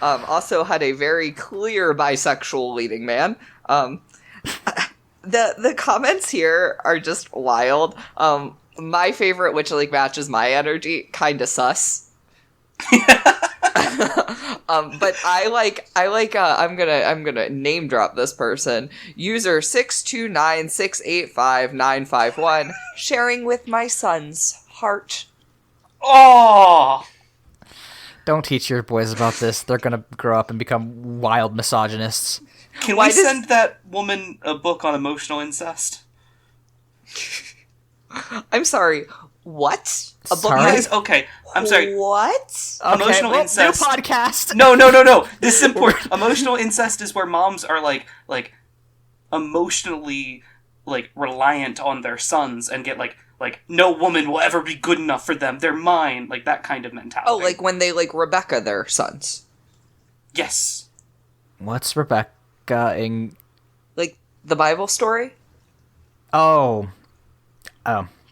Also had a very clear bisexual leading man. The comments here are just wild. My favorite, which like matches my energy, kinda sus. But I'm gonna name drop this person. User 629685951 sharing with my son's heart. Oh! Don't teach your boys about this. They're gonna grow up and become wild misogynists. Can Why we does- send that woman a book on emotional incest? I'm sorry. What? A book? Sorry? You guys, okay, I'm sorry. What? Emotional well, incest. New podcast. No. This is important. Emotional incest is where moms are like emotionally like reliant on their sons and get like no woman will ever be good enough for them. They're mine. Like that kind of mentality. Oh, like when they like Rebecca their sons. yes. What's Rebecca in? Like the Bible story? Oh,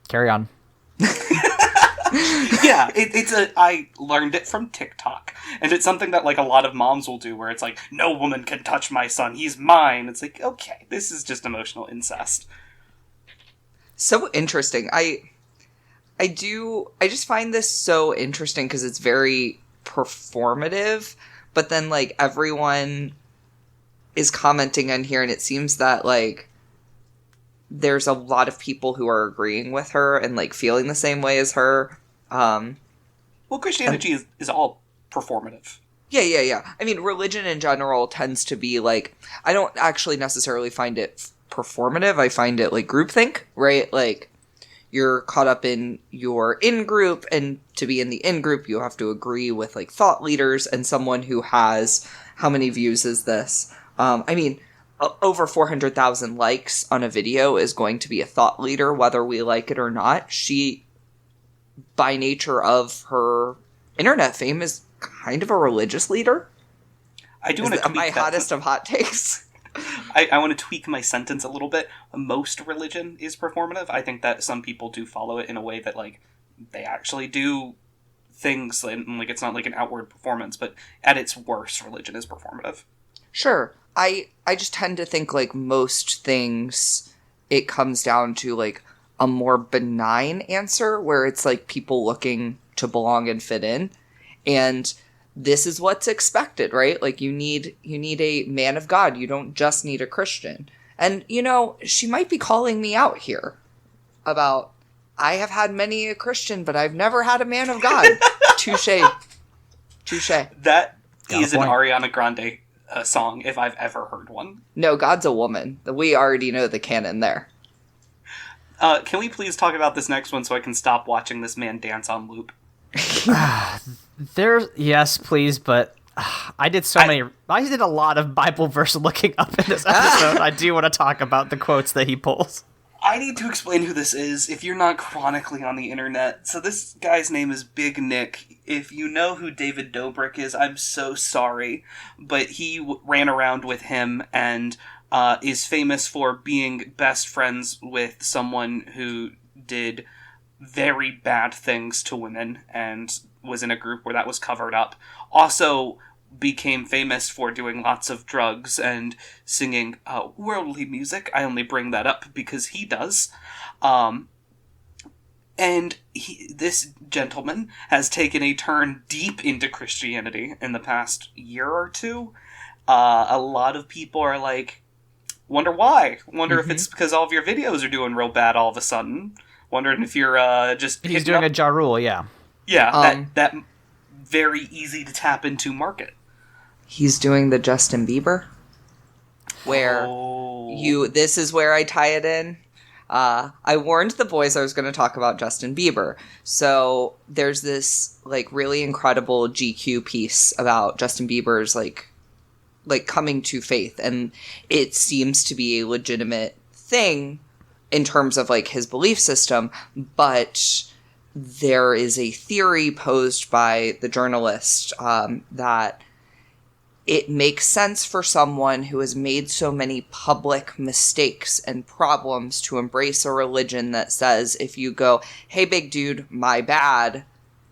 carry on. Yeah, I learned it from TikTok, and it's something that like a lot of moms will do, where it's like, no woman can touch my son, he's mine. It's like, okay, this is just emotional incest. So interesting. I just find this so interesting because it's very performative, but then like everyone is commenting on here and it seems that like there's a lot of people who are agreeing with her and like feeling the same way as her. Well, Christianity is all performative. Yeah. I mean, religion in general tends to be like, I don't actually necessarily find it performative. I find it like groupthink, right? Like, you're caught up in your in-group, and to be in the in-group, you have to agree with, like, thought leaders and someone who has, how many views is this? Over 400,000 likes on a video is going to be a thought leader, whether we like it or not. She, by nature of her internet fame, is kind of a religious leader. I do want to tweak my that. hottest of hot takes. I want to tweak my sentence a little bit. Most religion is performative. I think that some people do follow it in a way that, like, they actually do things, and, like, it's not like an outward performance, but at its worst, religion is performative. Sure. I just tend to think, like, most things, it comes down to, like, a more benign answer, where it's, like, people looking to belong and fit in. And this is what's expected, right? Like, you need a man of God. You don't just need a Christian. And, you know, she might be calling me out here about, I have had many a Christian, but I've never had a man of God. Touche. That Got a is an point. Ariana Grande song, if I've ever heard one. No, God's a woman. We already know the canon there. Can we please talk about this next one so I can stop watching this man dance on loop? Yes, please, but I did a lot of Bible verse looking up in this episode. I do want to talk about the quotes that he pulls. I need to explain who this is if you're not chronically on the internet. So this guy's name is Big Nick. If you know who David Dobrik is, I'm so sorry. But he ran around with him and is famous for being best friends with someone who did very bad things to women and was in a group where that was covered up. Also became famous for doing lots of drugs and singing worldly music. I only bring that up because he does. And this gentleman has taken a turn deep into Christianity in the past year or two. A lot of people are like, wonder why. Wonder if it's because all of your videos are doing real bad all of a sudden. Wondering if you're just... He's doing a Ja Rule, yeah. Yeah, that very easy to tap into market. He's doing the Justin Bieber, where this is where I tie it in. I warned the boys I was going to talk about Justin Bieber. So there's this, like, really incredible GQ piece about Justin Bieber's, like coming to faith. And it seems to be a legitimate thing in terms of, like, his belief system. But there is a theory posed by the journalist that it makes sense for someone who has made so many public mistakes and problems to embrace a religion that says if you go, hey, big dude, my bad,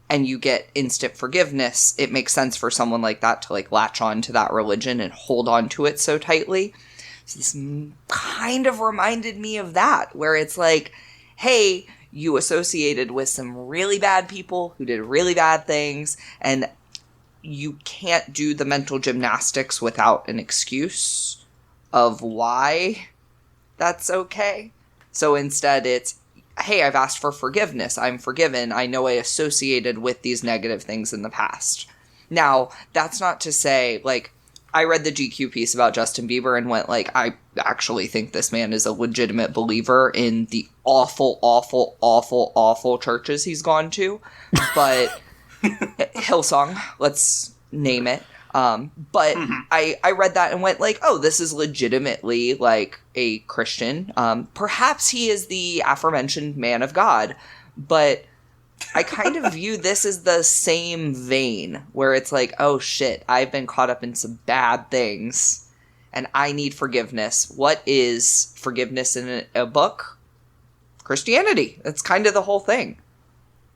and you get instant forgiveness, it makes sense for someone like that to, like, latch on to that religion and hold on to it so tightly. So this kind of reminded me of that, where it's like, hey, you associated with some really bad people who did really bad things, and you can't do the mental gymnastics without an excuse of why that's okay. So instead it's, hey, I've asked for forgiveness. I'm forgiven. I know I associated with these negative things in the past. Now, that's not to say, like, I read the GQ piece about Justin Bieber and went, like, I actually think this man is a legitimate believer in the awful, awful, awful, awful churches he's gone to. But Hillsong, let's name it. But I read that and went, like, oh, this is legitimately, like, a Christian. Perhaps he is the aforementioned man of God. But I kind of view this as the same vein, where it's like, oh shit, I've been caught up in some bad things, and I need forgiveness. What is forgiveness in a book? Christianity. That's kind of the whole thing.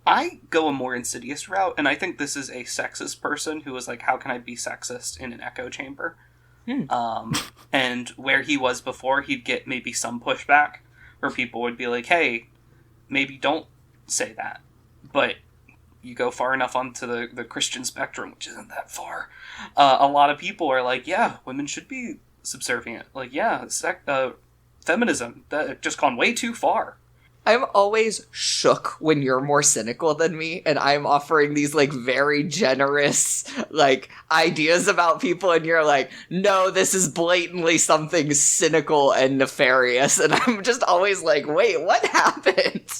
I go a more insidious route, and I think this is a sexist person who was like, how can I be sexist in an echo chamber? And where he was before, he'd get maybe some pushback, where people would be like, hey, maybe don't say that. But you go far enough onto the Christian spectrum, which isn't that far, a lot of people are like, yeah, women should be subservient. Like, yeah, feminism, that just gone way too far. I'm always shook when you're more cynical than me, and I'm offering these, like, very generous, like, ideas about people, and you're like, no, this is blatantly something cynical and nefarious, and I'm just always like, wait, what happened?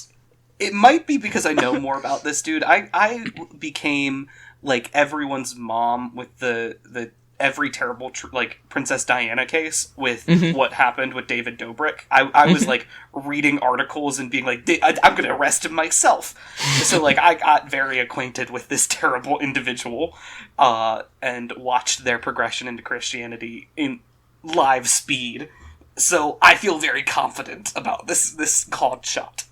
It might be because I know more about this dude. I became like everyone's mom with the every terrible like Princess Diana case with what happened with David Dobrik. I was like reading articles and being like, I'm gonna arrest him myself. So like I got very acquainted with this terrible individual and watched their progression into Christianity in live speed. So I feel very confident about this called shot.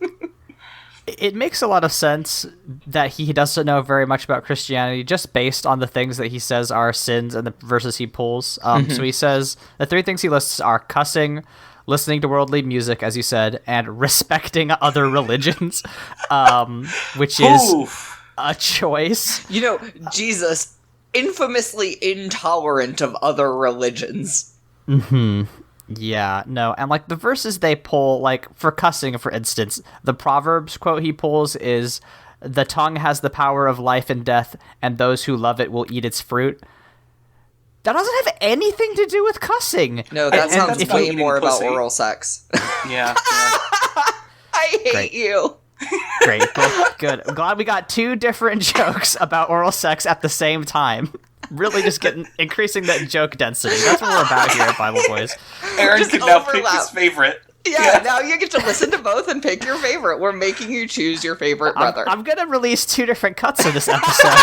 It makes a lot of sense that he doesn't know very much about Christianity just based on the things that he says are sins and the verses he pulls. So he says the 3 things he lists are cussing, listening to worldly music, as you said, and respecting other religions, which is a choice. You know, Jesus, infamously intolerant of other religions. Yeah, no, and like the verses they pull, like for cussing, for instance, the Proverbs quote he pulls is, "The tongue has the power of life and death, and those who love it will eat its fruit." That doesn't have anything to do with cussing. No, that sounds that's way about more eating about pussy. oral sex. Yeah. I hate Great. you. Great, good. I'm glad we got 2 different jokes about oral sex at the same time. Really just increasing that joke density. That's what we're about here at Bible Boys. Aaron Just can now pick overlap. his favorite. Yeah, now you get to listen to both and pick your favorite. We're making you choose your favorite brother. I'm going to release 2 different cuts of this episode,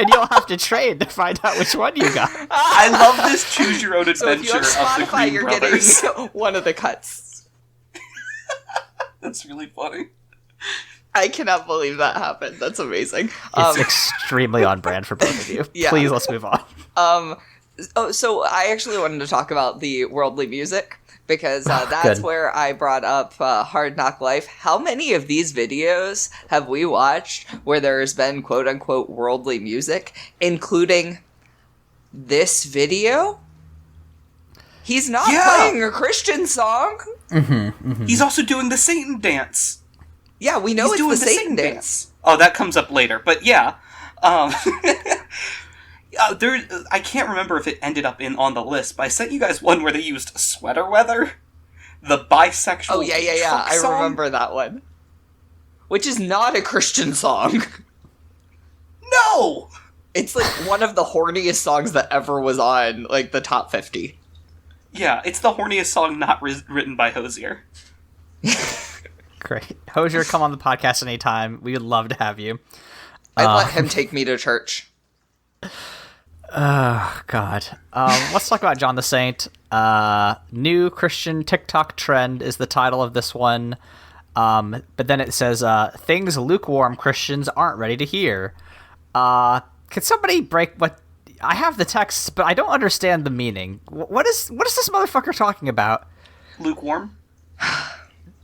and you'll have to trade to find out which one you got. I love this choose your own So if adventure you have of the Spotify, Green you're Brothers. getting one of the cuts. That's really funny. I cannot believe that happened. That's amazing. It's extremely on brand for both of you. Yeah. Please, let's move on. So I actually wanted to talk about the worldly music because that's Good. where I brought up Hard Knock Life. How many of these videos have we watched where there's been quote unquote worldly music, including this video? He's not playing a Christian song. He's also doing the Satan dance. Yeah, we know He's it's doing the Satan dance. Oh, that comes up later, but yeah. I can't remember if it ended up on the list, but I sent you guys one where they used Sweater Weather, the bisexual. Oh, yeah. trunk I song. remember that one. Which is not a Christian song. No! It's like one of the horniest songs that ever was on, like, the top 50. Yeah, it's the horniest song not written by Hosier. Great. Hosier, come on the podcast anytime. We would love to have you. I'd let him take me to church. Oh, God. Let's talk about John the Saint. New Christian TikTok trend is the title of this one. But then it says, things lukewarm Christians aren't ready to hear. Could somebody break what... I have the text, but I don't understand the meaning. What is this motherfucker talking about? Lukewarm?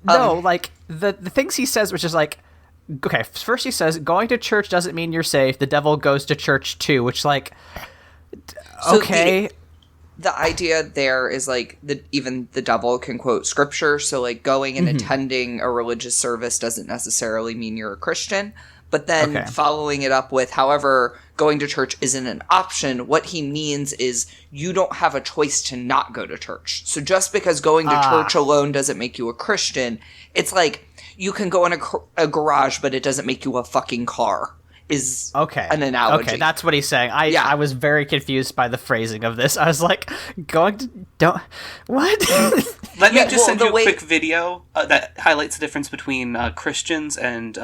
No, like, the things he says, which is like... Okay, first he says, going to church doesn't mean you're safe. The devil goes to church too, which, like... Okay. So the idea there is, like, even the devil can quote scripture, so, like, going and attending a religious service doesn't necessarily mean you're a Christian. But then following it up with, however, going to church isn't an option, what he means is you don't have a choice to not go to church. So just because going to church alone doesn't make you a Christian, it's like you can go in a garage, but it doesn't make you a fucking car, is an analogy. Okay, that's what he's saying. I was very confused by the phrasing of this. I was like, what? Let me just send you a quick video that highlights the difference between Christians and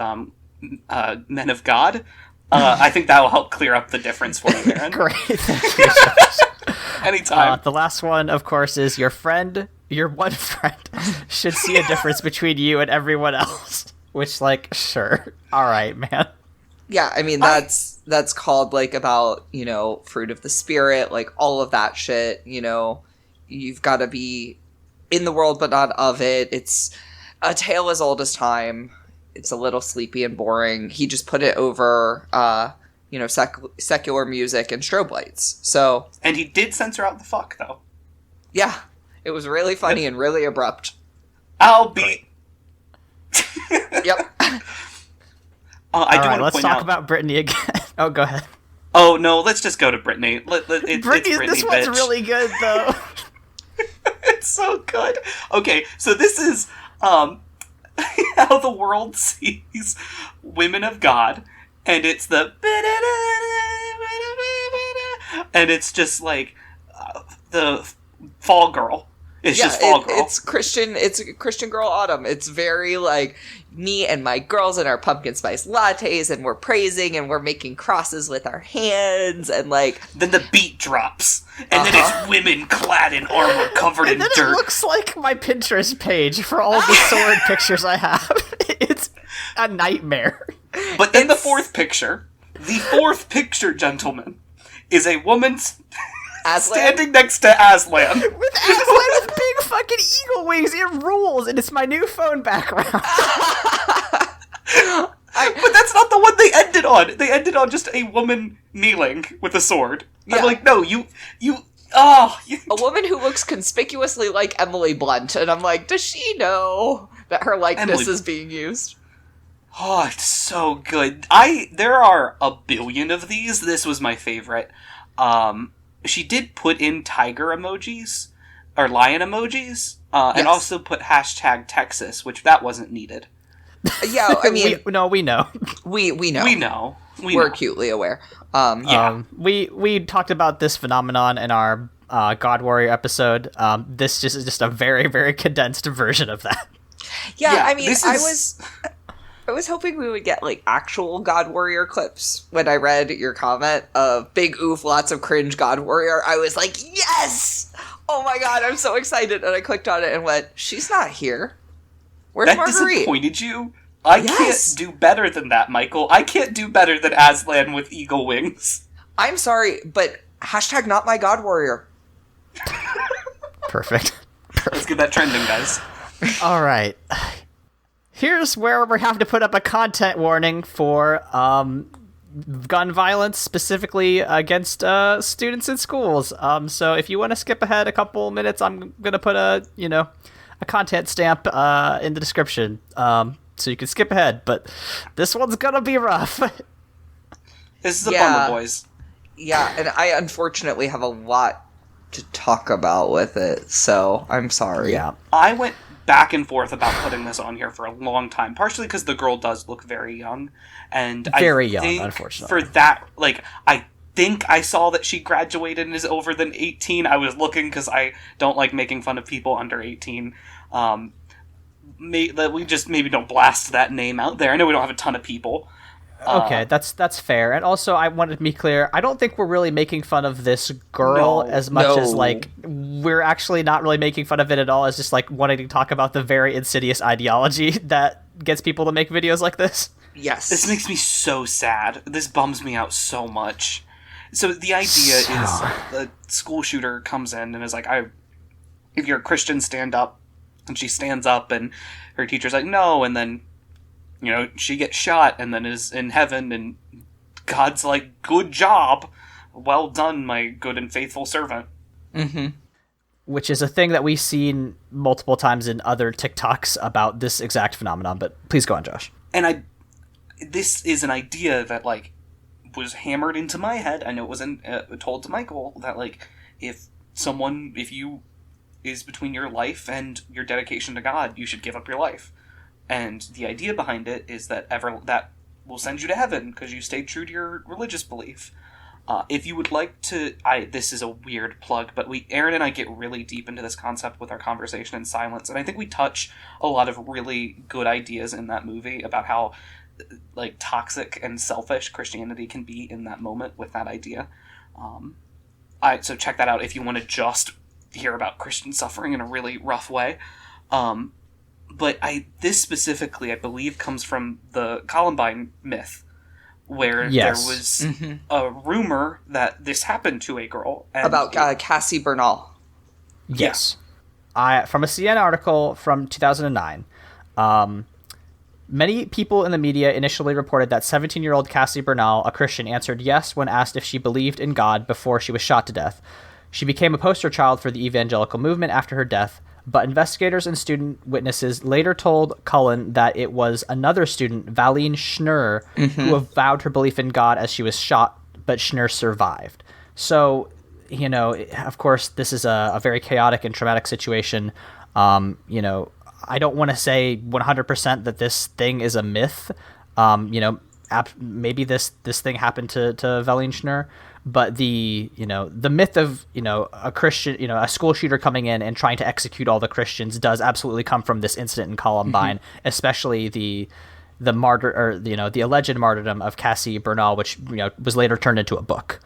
men of God. I think that will help clear up the difference for you, Aaron. Great, thank you. Anytime. The last one, of course, is your one friend should see a difference between you and everyone else. Which, like, sure. All right, man. Yeah, I mean, that's called, like, about, you know, fruit of the spirit, like, all of that shit, you know. You've got to be in the world but not of it. It's a tale as old as time. It's a little sleepy and boring. He just put it over, you know, secular music and strobe lights. So, and he did censor out the fuck, though. Yeah, it was really funny and really abrupt. I'll be... Yep. I do want to let's point talk out... about Brittany again. Oh, go ahead. Oh, no, let's just go to Brittany. It's Brittany, Brittany, this bitch. one's really good, though. It's so good. Okay, so this is how the world sees women of God, and it's the and it's just like the fall girl. It's just fall girl. It's Christian. It's Christian girl autumn. It's very like me and my girls and our pumpkin spice lattes, and we're praising and we're making crosses with our hands, and like then the beat drops, and then it's women clad in armor covered in then dirt. It looks like my Pinterest page for all the sword pictures I have. It's a nightmare. But then the fourth picture, gentlemen, is a woman standing next to Aslan. With Aslan with big fucking eagle wings. It rules, and it's my new phone background. But that's not the one they ended on. They ended on just a woman kneeling with a sword. Yeah. I'm like, no, a woman who looks conspicuously like Emily Blunt, and I'm like, does she know that her likeness is being used? Oh, it's so good. There are a billion of these. This was my favorite. She did put in tiger emojis, or lion emojis, and also put hashtag Texas, which that wasn't needed. Yeah, I mean... we know. We know. We know. We're acutely aware. We talked about this phenomenon in our God Warrior episode. This is just a very, very condensed version of that. Yeah, I mean, I was hoping we would get, like, actual God Warrior clips. When I read your comment of big oof, lots of cringe God Warrior, I was like, yes! Oh my god, I'm so excited. And I clicked on it and went, she's not here. Where's Marguerite? Disappointed you? I can't do better than that, Michael. I can't do better than Aslan with eagle wings. I'm sorry, but hashtag not my God Warrior. Perfect. Let's get that trending, guys. All right. Here's where we have to put up a content warning for gun violence, specifically against students in schools. So if you want to skip ahead a couple minutes, I'm gonna put a content stamp in the description, so you can skip ahead. But this one's gonna be rough. This is a bummer, boys. Yeah, and I unfortunately have a lot to talk about with it, so I'm sorry. Yeah, I went back and forth about putting this on here for a long time, partially because the girl does look very young, and very I young, think unfortunately. For that, like, I think I saw that she graduated and is over than 18. I was looking because I don't like making fun of people under 18. We just maybe don't blast that name out there. I know we don't have a ton of people. Okay, that's fair. And also, I wanted to be clear, I don't think we're really making fun of this girl as much as, like, we're actually not really making fun of it at all, as just, like, wanting to talk about the very insidious ideology that gets people to make videos like this. Yes. This makes me so sad. This bums me out so much. So the idea is the school shooter comes in and is like, if you're a Christian, stand up. And she stands up, and her teacher's like, no, and then she gets shot and then is in heaven, and God's like, good job. Well done, my good and faithful servant. Mm-hmm. Which is a thing that we've seen multiple times in other TikToks about this exact phenomenon, but please go on, Josh. And this is an idea that, like, was hammered into my head. I know it wasn't told to Michael, that, like, if you is between your life and your dedication to God, you should give up your life. And the idea behind it is that that will send you to heaven because you stayed true to your religious belief. If you would like to, this is a weird plug, but Aaron and I get really deep into this concept with our conversation in silence, and I think we touch a lot of really good ideas in that movie about how, like, toxic and selfish Christianity can be in that moment with that idea. So check that out if you want to just hear about Christian suffering in a really rough way. But this specifically, I believe, comes from the Columbine myth, where there was a rumor that this happened to a girl. And about Cassie Bernal. Yes. From a CNN article from 2009, many people in the media initially reported that 17-year-old Cassie Bernal, a Christian, answered yes when asked if she believed in God before she was shot to death. She became a poster child for the evangelical movement after her death, but investigators and student witnesses later told Cullen that it was another student, Valine Schnurr, who avowed her belief in God as she was shot, but Schnurr survived. So, of course, this is a very chaotic and traumatic situation. I don't want to say 100% that this thing is a myth. Maybe this thing happened to Wellenschner, but the myth of a Christian, a school shooter coming in and trying to execute all the Christians does absolutely come from this incident in Columbine, especially the martyr, or the alleged martyrdom of Cassie Bernal, which was later turned into a book.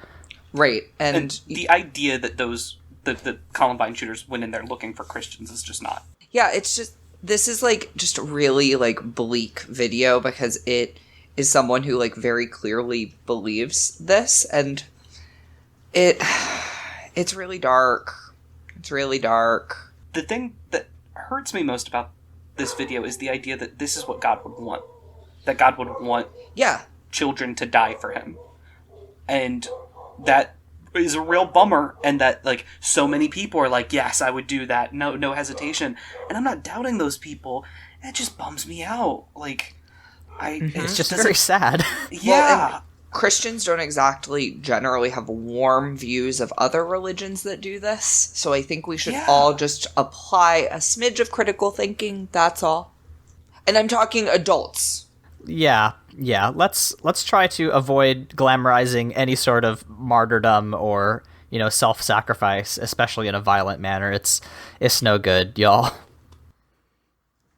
Right, and the idea that the Columbine shooters went in there looking for Christians is just not. Yeah, it's just, this is like just really like bleak video because it is someone who like very clearly believes this, and it's really dark. It's really dark. The thing that hurts me most about this video is the idea that this is what God would want. That God would want children to die for him. And that is a real bummer, and that like so many people are like, yes, I would do that, no hesitation. And I'm not doubting those people. It just bums me out. Like, it's just very sad. Yeah. Well, Christians don't exactly generally have warm views of other religions that do this, so I think we should all just apply a smidge of critical thinking, that's all. And I'm talking adults. Yeah. Let's try to avoid glamorizing any sort of martyrdom or, self-sacrifice, especially in a violent manner. It's no good, y'all.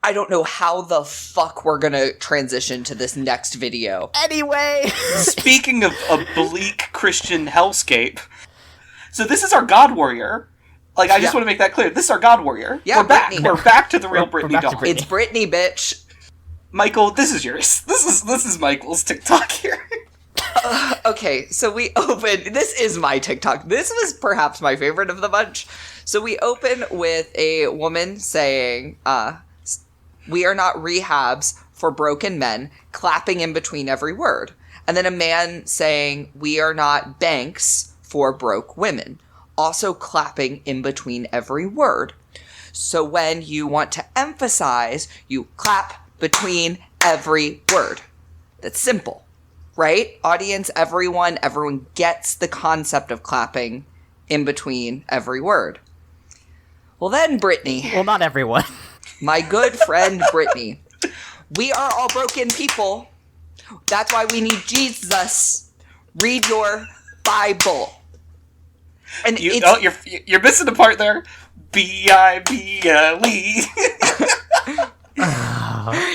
I don't know how the fuck we're gonna transition to this next video. Anyway! Speaking of a bleak Christian hellscape, so this is our God Warrior. Like, I just want to make that clear. This is our God Warrior. Yeah, we're back. We're back to the real Brittany doll. It's Brittany, bitch. Michael, this is yours. This is Michael's TikTok here. Okay, so we open. This is my TikTok. This was perhaps my favorite of the bunch. So we open with a woman saying, "We are not rehabs for broken men," clapping in between every word. And then a man saying, "We are not banks for broke women," also clapping in between every word. So when you want to emphasize, you clap between every word. That's simple, right? Audience, everyone gets the concept of clapping in between every word. Well then, Brittany. Well, not everyone. My good friend Brittany. We are all broken people. That's why we need Jesus. Read your Bible. And you're missing a part there. Bible.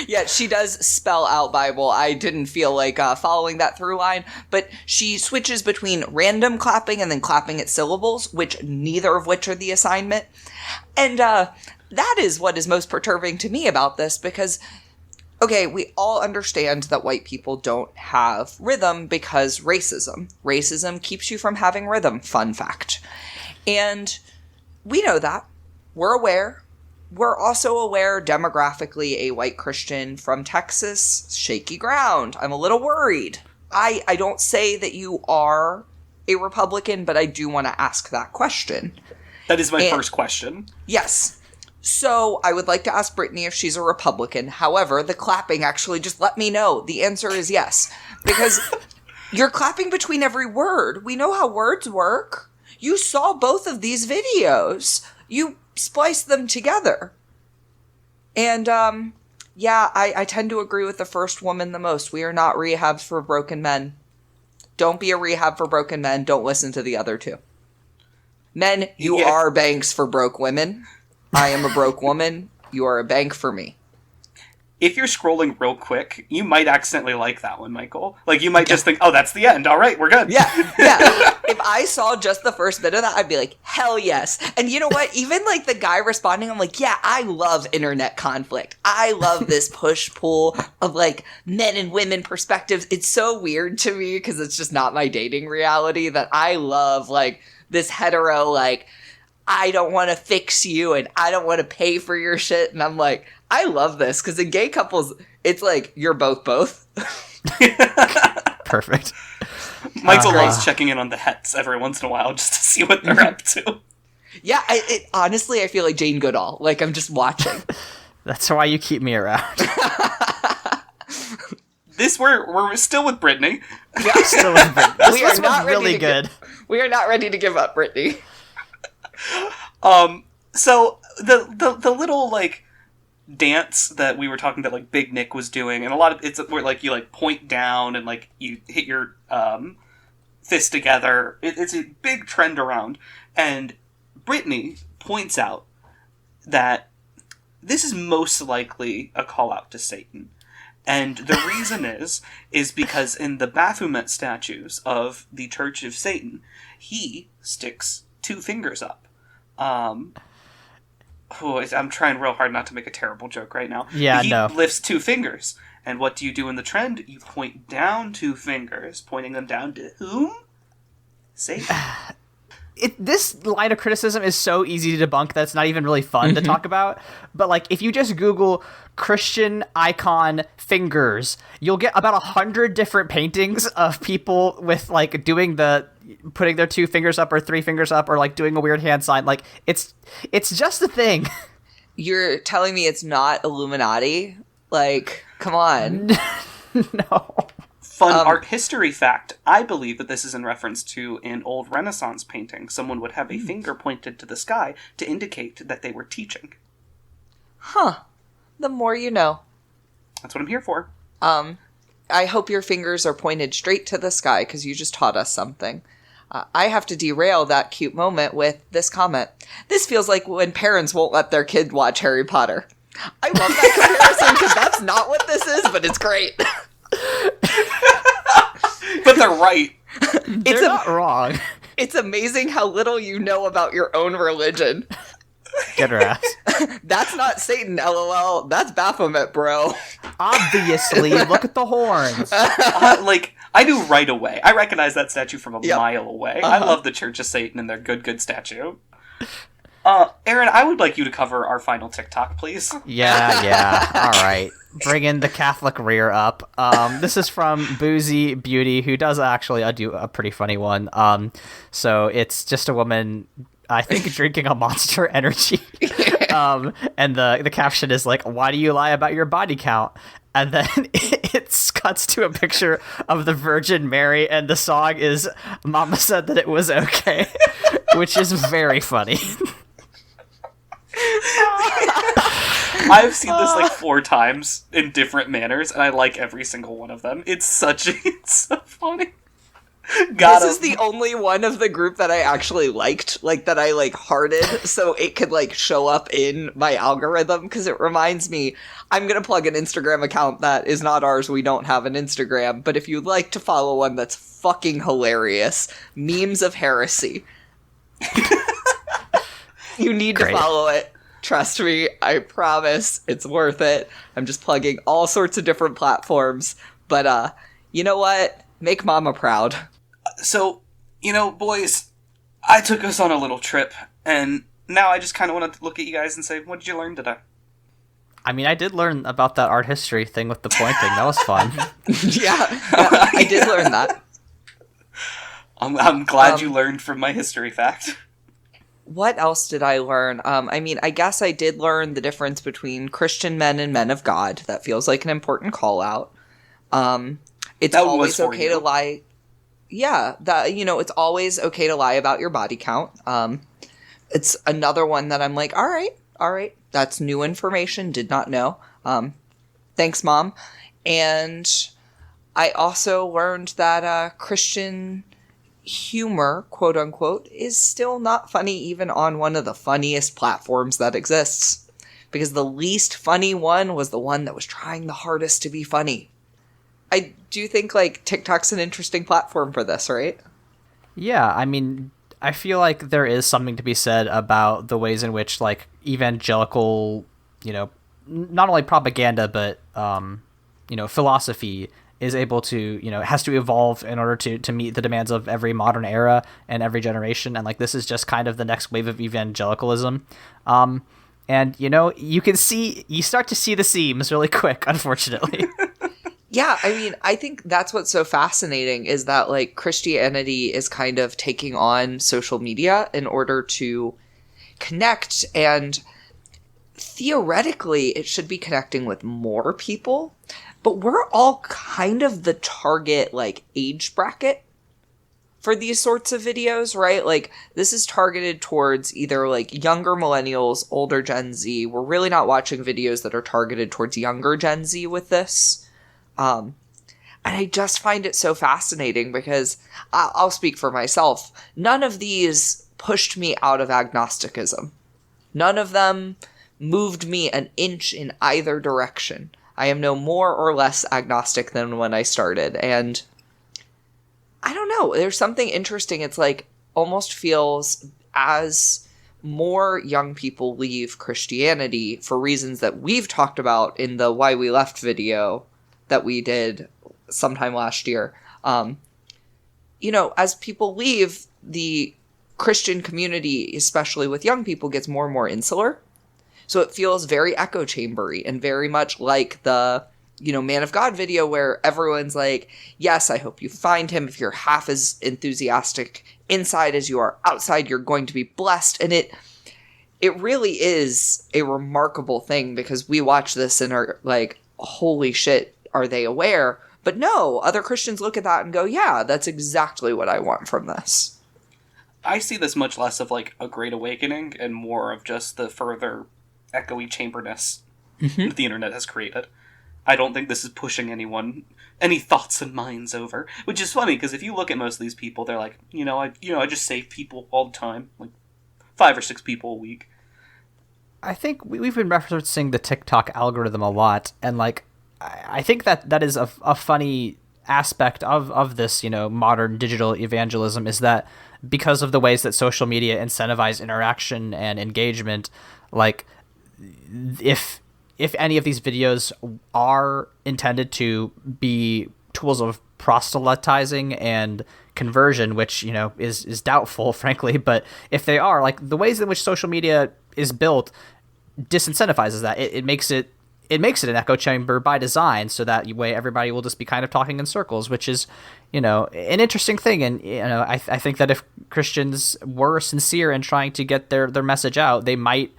Yeah, she does spell out Bible. I didn't feel like following that through line, but she switches between random clapping and then clapping at syllables, neither of which are the assignment. And that is what is most perturbing to me about this, because, okay, we all understand that white people don't have rhythm because racism. Racism keeps you from having rhythm, fun fact. And we know that. We're aware. We're also aware demographically a white Christian from Texas, shaky ground. I'm a little worried. I don't say that you are a Republican, but I do want to ask that question. That is my first question. Yes. So I would like to ask Brittany if she's a Republican. However, the clapping actually just let me know. The answer is yes. Because you're clapping between every word. We know how words work. You saw both of these videos. You spliced them together. And, I tend to agree with the first woman the most. We are not rehabs for broken men. Don't be a rehab for broken men. Don't listen to the other two. Men, you are banks for broke women. I am a broke woman. You are a bank for me. If you're scrolling real quick, you might accidentally like that one, Michael. Like, you might just think, oh, that's the end. All right, we're good. Yeah. If I saw just the first bit of that, I'd be like, hell yes. And you know what? Even, like, the guy responding, I'm like, yeah, I love internet conflict. I love this push-pull of, like, men and women perspectives. It's so weird to me because it's just not my dating reality that I love, like, this hetero, like, I don't want to fix you and I don't want to pay for your shit. And I'm like, I love this because in gay couples, it's like, you're both. Perfect. Mike's always checking in on the hets every once in a while just to see what they're up to. Yeah, honestly, I feel like Jane Goodall. Like, I'm just watching. That's why you keep me around. We're still with Brittany. Yeah, still with Brittany. We are not really good. We are not ready to give up, Brittany. So the little, like, dance that we were talking that like Big Nick was doing, and a lot of it's where like you like point down and like you hit your fist together. It's a big trend around, and Brittany points out that this is most likely a call out to Satan. And the reason is because in the Baphomet statues of the Church of Satan, he sticks 2 fingers up. I'm trying real hard not to make a terrible joke right now. Yeah, he no. lifts 2 fingers. And what do you do in the trend? You point down 2 fingers, pointing them down to whom? Satan. This line of criticism is so easy to debunk that it's not even really fun to talk about. But like, if you just Google Christian icon fingers, you'll get about 100 different paintings of people with like putting their 2 fingers up or 3 fingers up or like doing a weird hand sign. Like it's just a thing. You're telling me it's not Illuminati? Like, come on. No. Fun art history fact. I believe that this is in reference to an old Renaissance painting. Someone would have a finger pointed to the sky to indicate that they were teaching. Huh. The more you know. That's what I'm here for. I hope your fingers are pointed straight to the sky because you just taught us something. I have to derail that cute moment with this comment. This feels like when parents won't let their kid watch Harry Potter. I love that comparison because that's not what this is, but it's great. But they're right. They're not wrong. It's amazing how little you know about your own religion. Get her ass. That's not Satan, LOL. That's Baphomet, bro. Obviously, look at the horns. I knew right away. I recognize that statue from a mile away. I love the Church of Satan and their good statue. Aaron, I would like you to cover our final TikTok, please. Yeah. All right. Bring in the Catholic rear up. This is from Boozy Beauty, who does actually do a pretty funny one. So it's just a woman, I think, drinking a Monster Energy. And the caption is like, "Why do you lie about your body count?" And then it cuts to a picture of the Virgin Mary, and the song is "Mama Said That It Was Okay," which is very funny. I've seen this like 4 times in different manners, and I like every single one of them. It's so funny. This is the only one of the group that I actually liked, like that I like hearted, so it could like show up in my algorithm, because it reminds me, I'm gonna plug an Instagram account that is not ours, we don't have an Instagram, but if you'd like to follow one that's fucking hilarious, Memes of Heresy. You need to follow it. Trust me, I promise it's worth it. I'm just plugging all sorts of different platforms, but you know what? Make mama proud. So, boys, I took us on a little trip, and now I just kind of want to look at you guys and say, what did you learn today? I mean, I did learn about that art history thing with the pointing. That was fun. Yeah, I did learn that. I'm glad you learned from my history fact. What else did I learn? I mean, I guess I did learn the difference between Christian men and men of God. That feels like an important call out. It's always okay to lie. Yeah, it's always okay to lie about your body count. It's another one that I'm like, all right, that's new information. Did not know. Thanks, Mom. And I also learned that Christian humor, quote unquote, is still not funny even on one of the funniest platforms that exists. Because the least funny one was the one that was trying the hardest to be funny. I do think, like, TikTok's an interesting platform for this, right? Yeah, I mean, I feel like there is something to be said about the ways in which, like, evangelical, not only propaganda, but, philosophy is able to, has to evolve in order to meet the demands of every modern era and every generation. And, like, this is just kind of the next wave of evangelicalism. And, you start to see the seams really quick, unfortunately. Yeah, I mean, I think that's what's so fascinating is that, like, Christianity is kind of taking on social media in order to connect, and theoretically it should be connecting with more people, but we're all kind of the target, like, age bracket for these sorts of videos, right? Like, this is targeted towards either, like, younger millennials, older Gen Z. We're really not watching videos that are targeted towards younger Gen Z with this. And I just find it so fascinating because I'll speak for myself. None of these pushed me out of agnosticism. None of them moved me an inch in either direction. I am no more or less agnostic than when I started. And I don't know, there's something interesting. It's like almost feels as more young people leave Christianity for reasons that we've talked about in the Why We Left video that we did sometime last year. As people leave, the Christian community, especially with young people, gets more and more insular. So it feels very echo chambery and very much like the, Man of God video where everyone's like, yes, I hope you find him. If you're half as enthusiastic inside as you are outside, you're going to be blessed. And it really is a remarkable thing because we watch this and are like, holy shit, are they aware? But no, other Christians look at that and go, yeah, that's exactly what I want from this. I see this much less of like a great awakening and more of just the further echoey chamberness that the internet has created. I don't think this is pushing any thoughts and minds over, which is funny because if you look at most of these people, they're like, I just save people all the time, like 5 or 6 people a week. I think we've been referencing the TikTok algorithm a lot, and like I think that is a funny aspect of this, modern digital evangelism, is that because of the ways that social media incentivize interaction and engagement, like if any of these videos are intended to be tools of proselytizing and conversion, which, is doubtful, frankly, but if they are, like, the ways in which social media is built disincentivizes that. It makes it an echo chamber by design, so that way everybody will just be kind of talking in circles, which is, an interesting thing. And, I think that if Christians were sincere in trying to get their message out, they might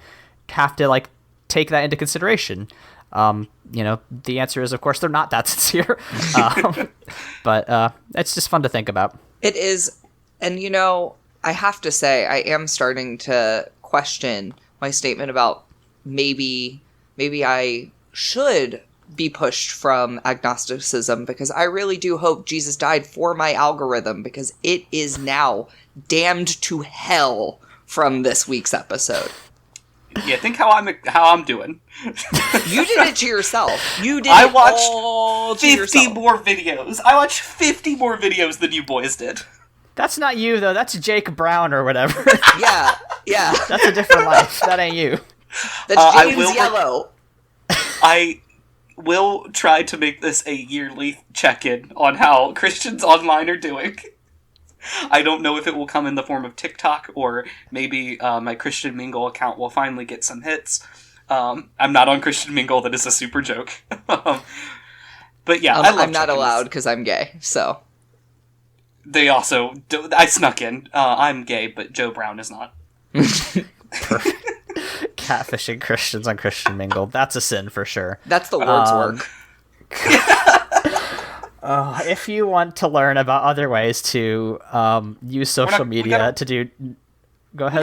have to, like, take that into consideration. The answer is, of course, they're not that sincere. But it's just fun to think about. It is. And, I have to say, I am starting to question my statement about maybe I should be pushed from agnosticism, because I really do hope Jesus died for my algorithm, because it is now damned to hell from this week's episode. Yeah, think how I'm doing. You did it to yourself. You did I it watched all to 50 yourself. more videos. I watched 50 more videos than you boys did. That's not you, though. That's Jake Brown or whatever. Yeah. That's a different life. That ain't you. That's James Yellow. I will try to make this a yearly check-in on how Christians online are doing. I don't know if it will come in the form of TikTok, or maybe my Christian Mingle account will finally get some hits. I'm not on Christian Mingle, that is a super joke. But yeah, I'm not allowed because I'm gay, so. They also, I snuck in, I'm gay, but Joe Brown is not. Catfishing Christians on Christian Mingle. That's a sin for sure. That's the Lord's work. If you want to learn about other ways to use social media to do... Go ahead.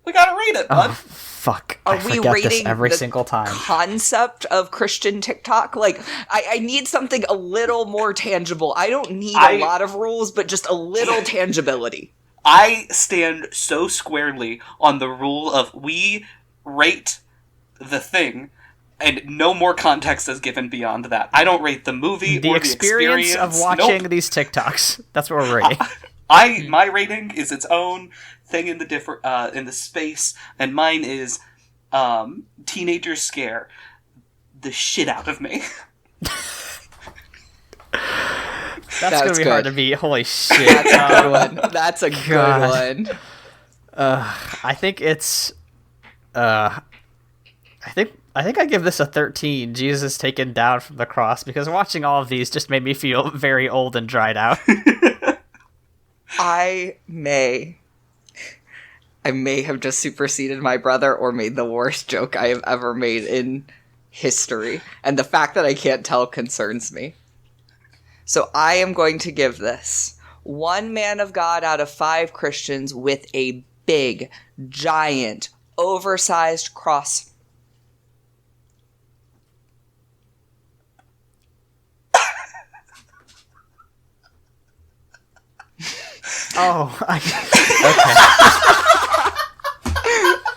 We gotta rate it, bud. Oh, fuck. Are I we forget rating this every the single time. Concept of Christian TikTok? Like, I need something a little more tangible. I don't need a lot of rules, but just a little tangibility. I stand so squarely on the rule of we rate the thing, and no more context is given beyond that. I don't rate the movie or the experience of watching these TikToks. That's what we're rating. My rating is its own thing in the space, and mine is teenagers scare the shit out of me. That's gonna be hard to beat. Holy shit! That's a good one. That's a good one. I think it's. I think I give this a 13. Jesus taken down from the cross, because watching all of these just made me feel very old and dried out. I may have just superseded my brother or made the worst joke I have ever made in history, and the fact that I can't tell concerns me. So I am going to give this one man of God out of 5 Christians with a big, giant, oversized cross. Oh,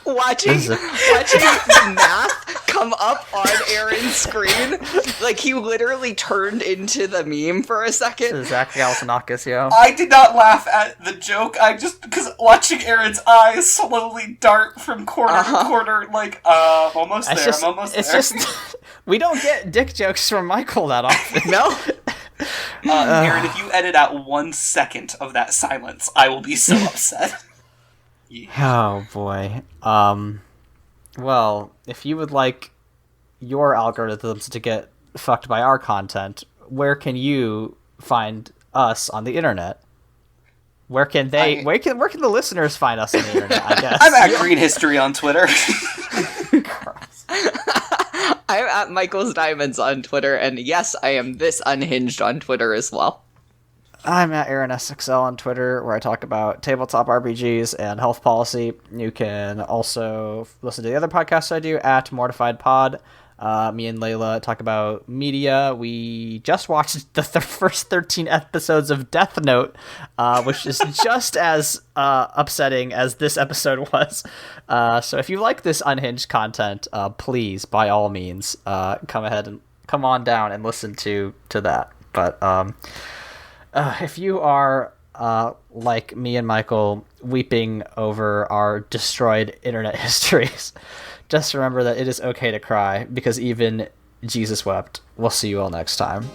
Watching the math come up on Aaron's screen, like he literally turned into the meme for a second. Zach Galifianakis, yo. I did not laugh at the joke. I just, because watching Aaron's eyes slowly dart from corner to corner, like, almost there. I'm almost there. It's just we don't get dick jokes from Michael that often. No. Aaron, if you edit out 1 second of that silence, I will be so upset. Oh boy. Well, if you would like your algorithms to get fucked by our content, where can you find us on the internet? Where can where can the listeners find us on the internet, I guess? I'm at Green History on Twitter. I'm at Michael's Diamonds on Twitter, and yes, I am this unhinged on Twitter as well. I'm at Aaron SXL on Twitter, where I talk about tabletop RPGs and health policy. You can also listen to the other podcasts I do at Mortified Pod. Me and Layla talk about media. We just watched the first 13 episodes of Death Note, which is just as upsetting as this episode was. So if you like this unhinged content, please, by all means, come on down and listen to that. But if you are like me and Michael, weeping over our destroyed internet histories, just remember that it is okay to cry, because even Jesus wept. We'll see you all next time.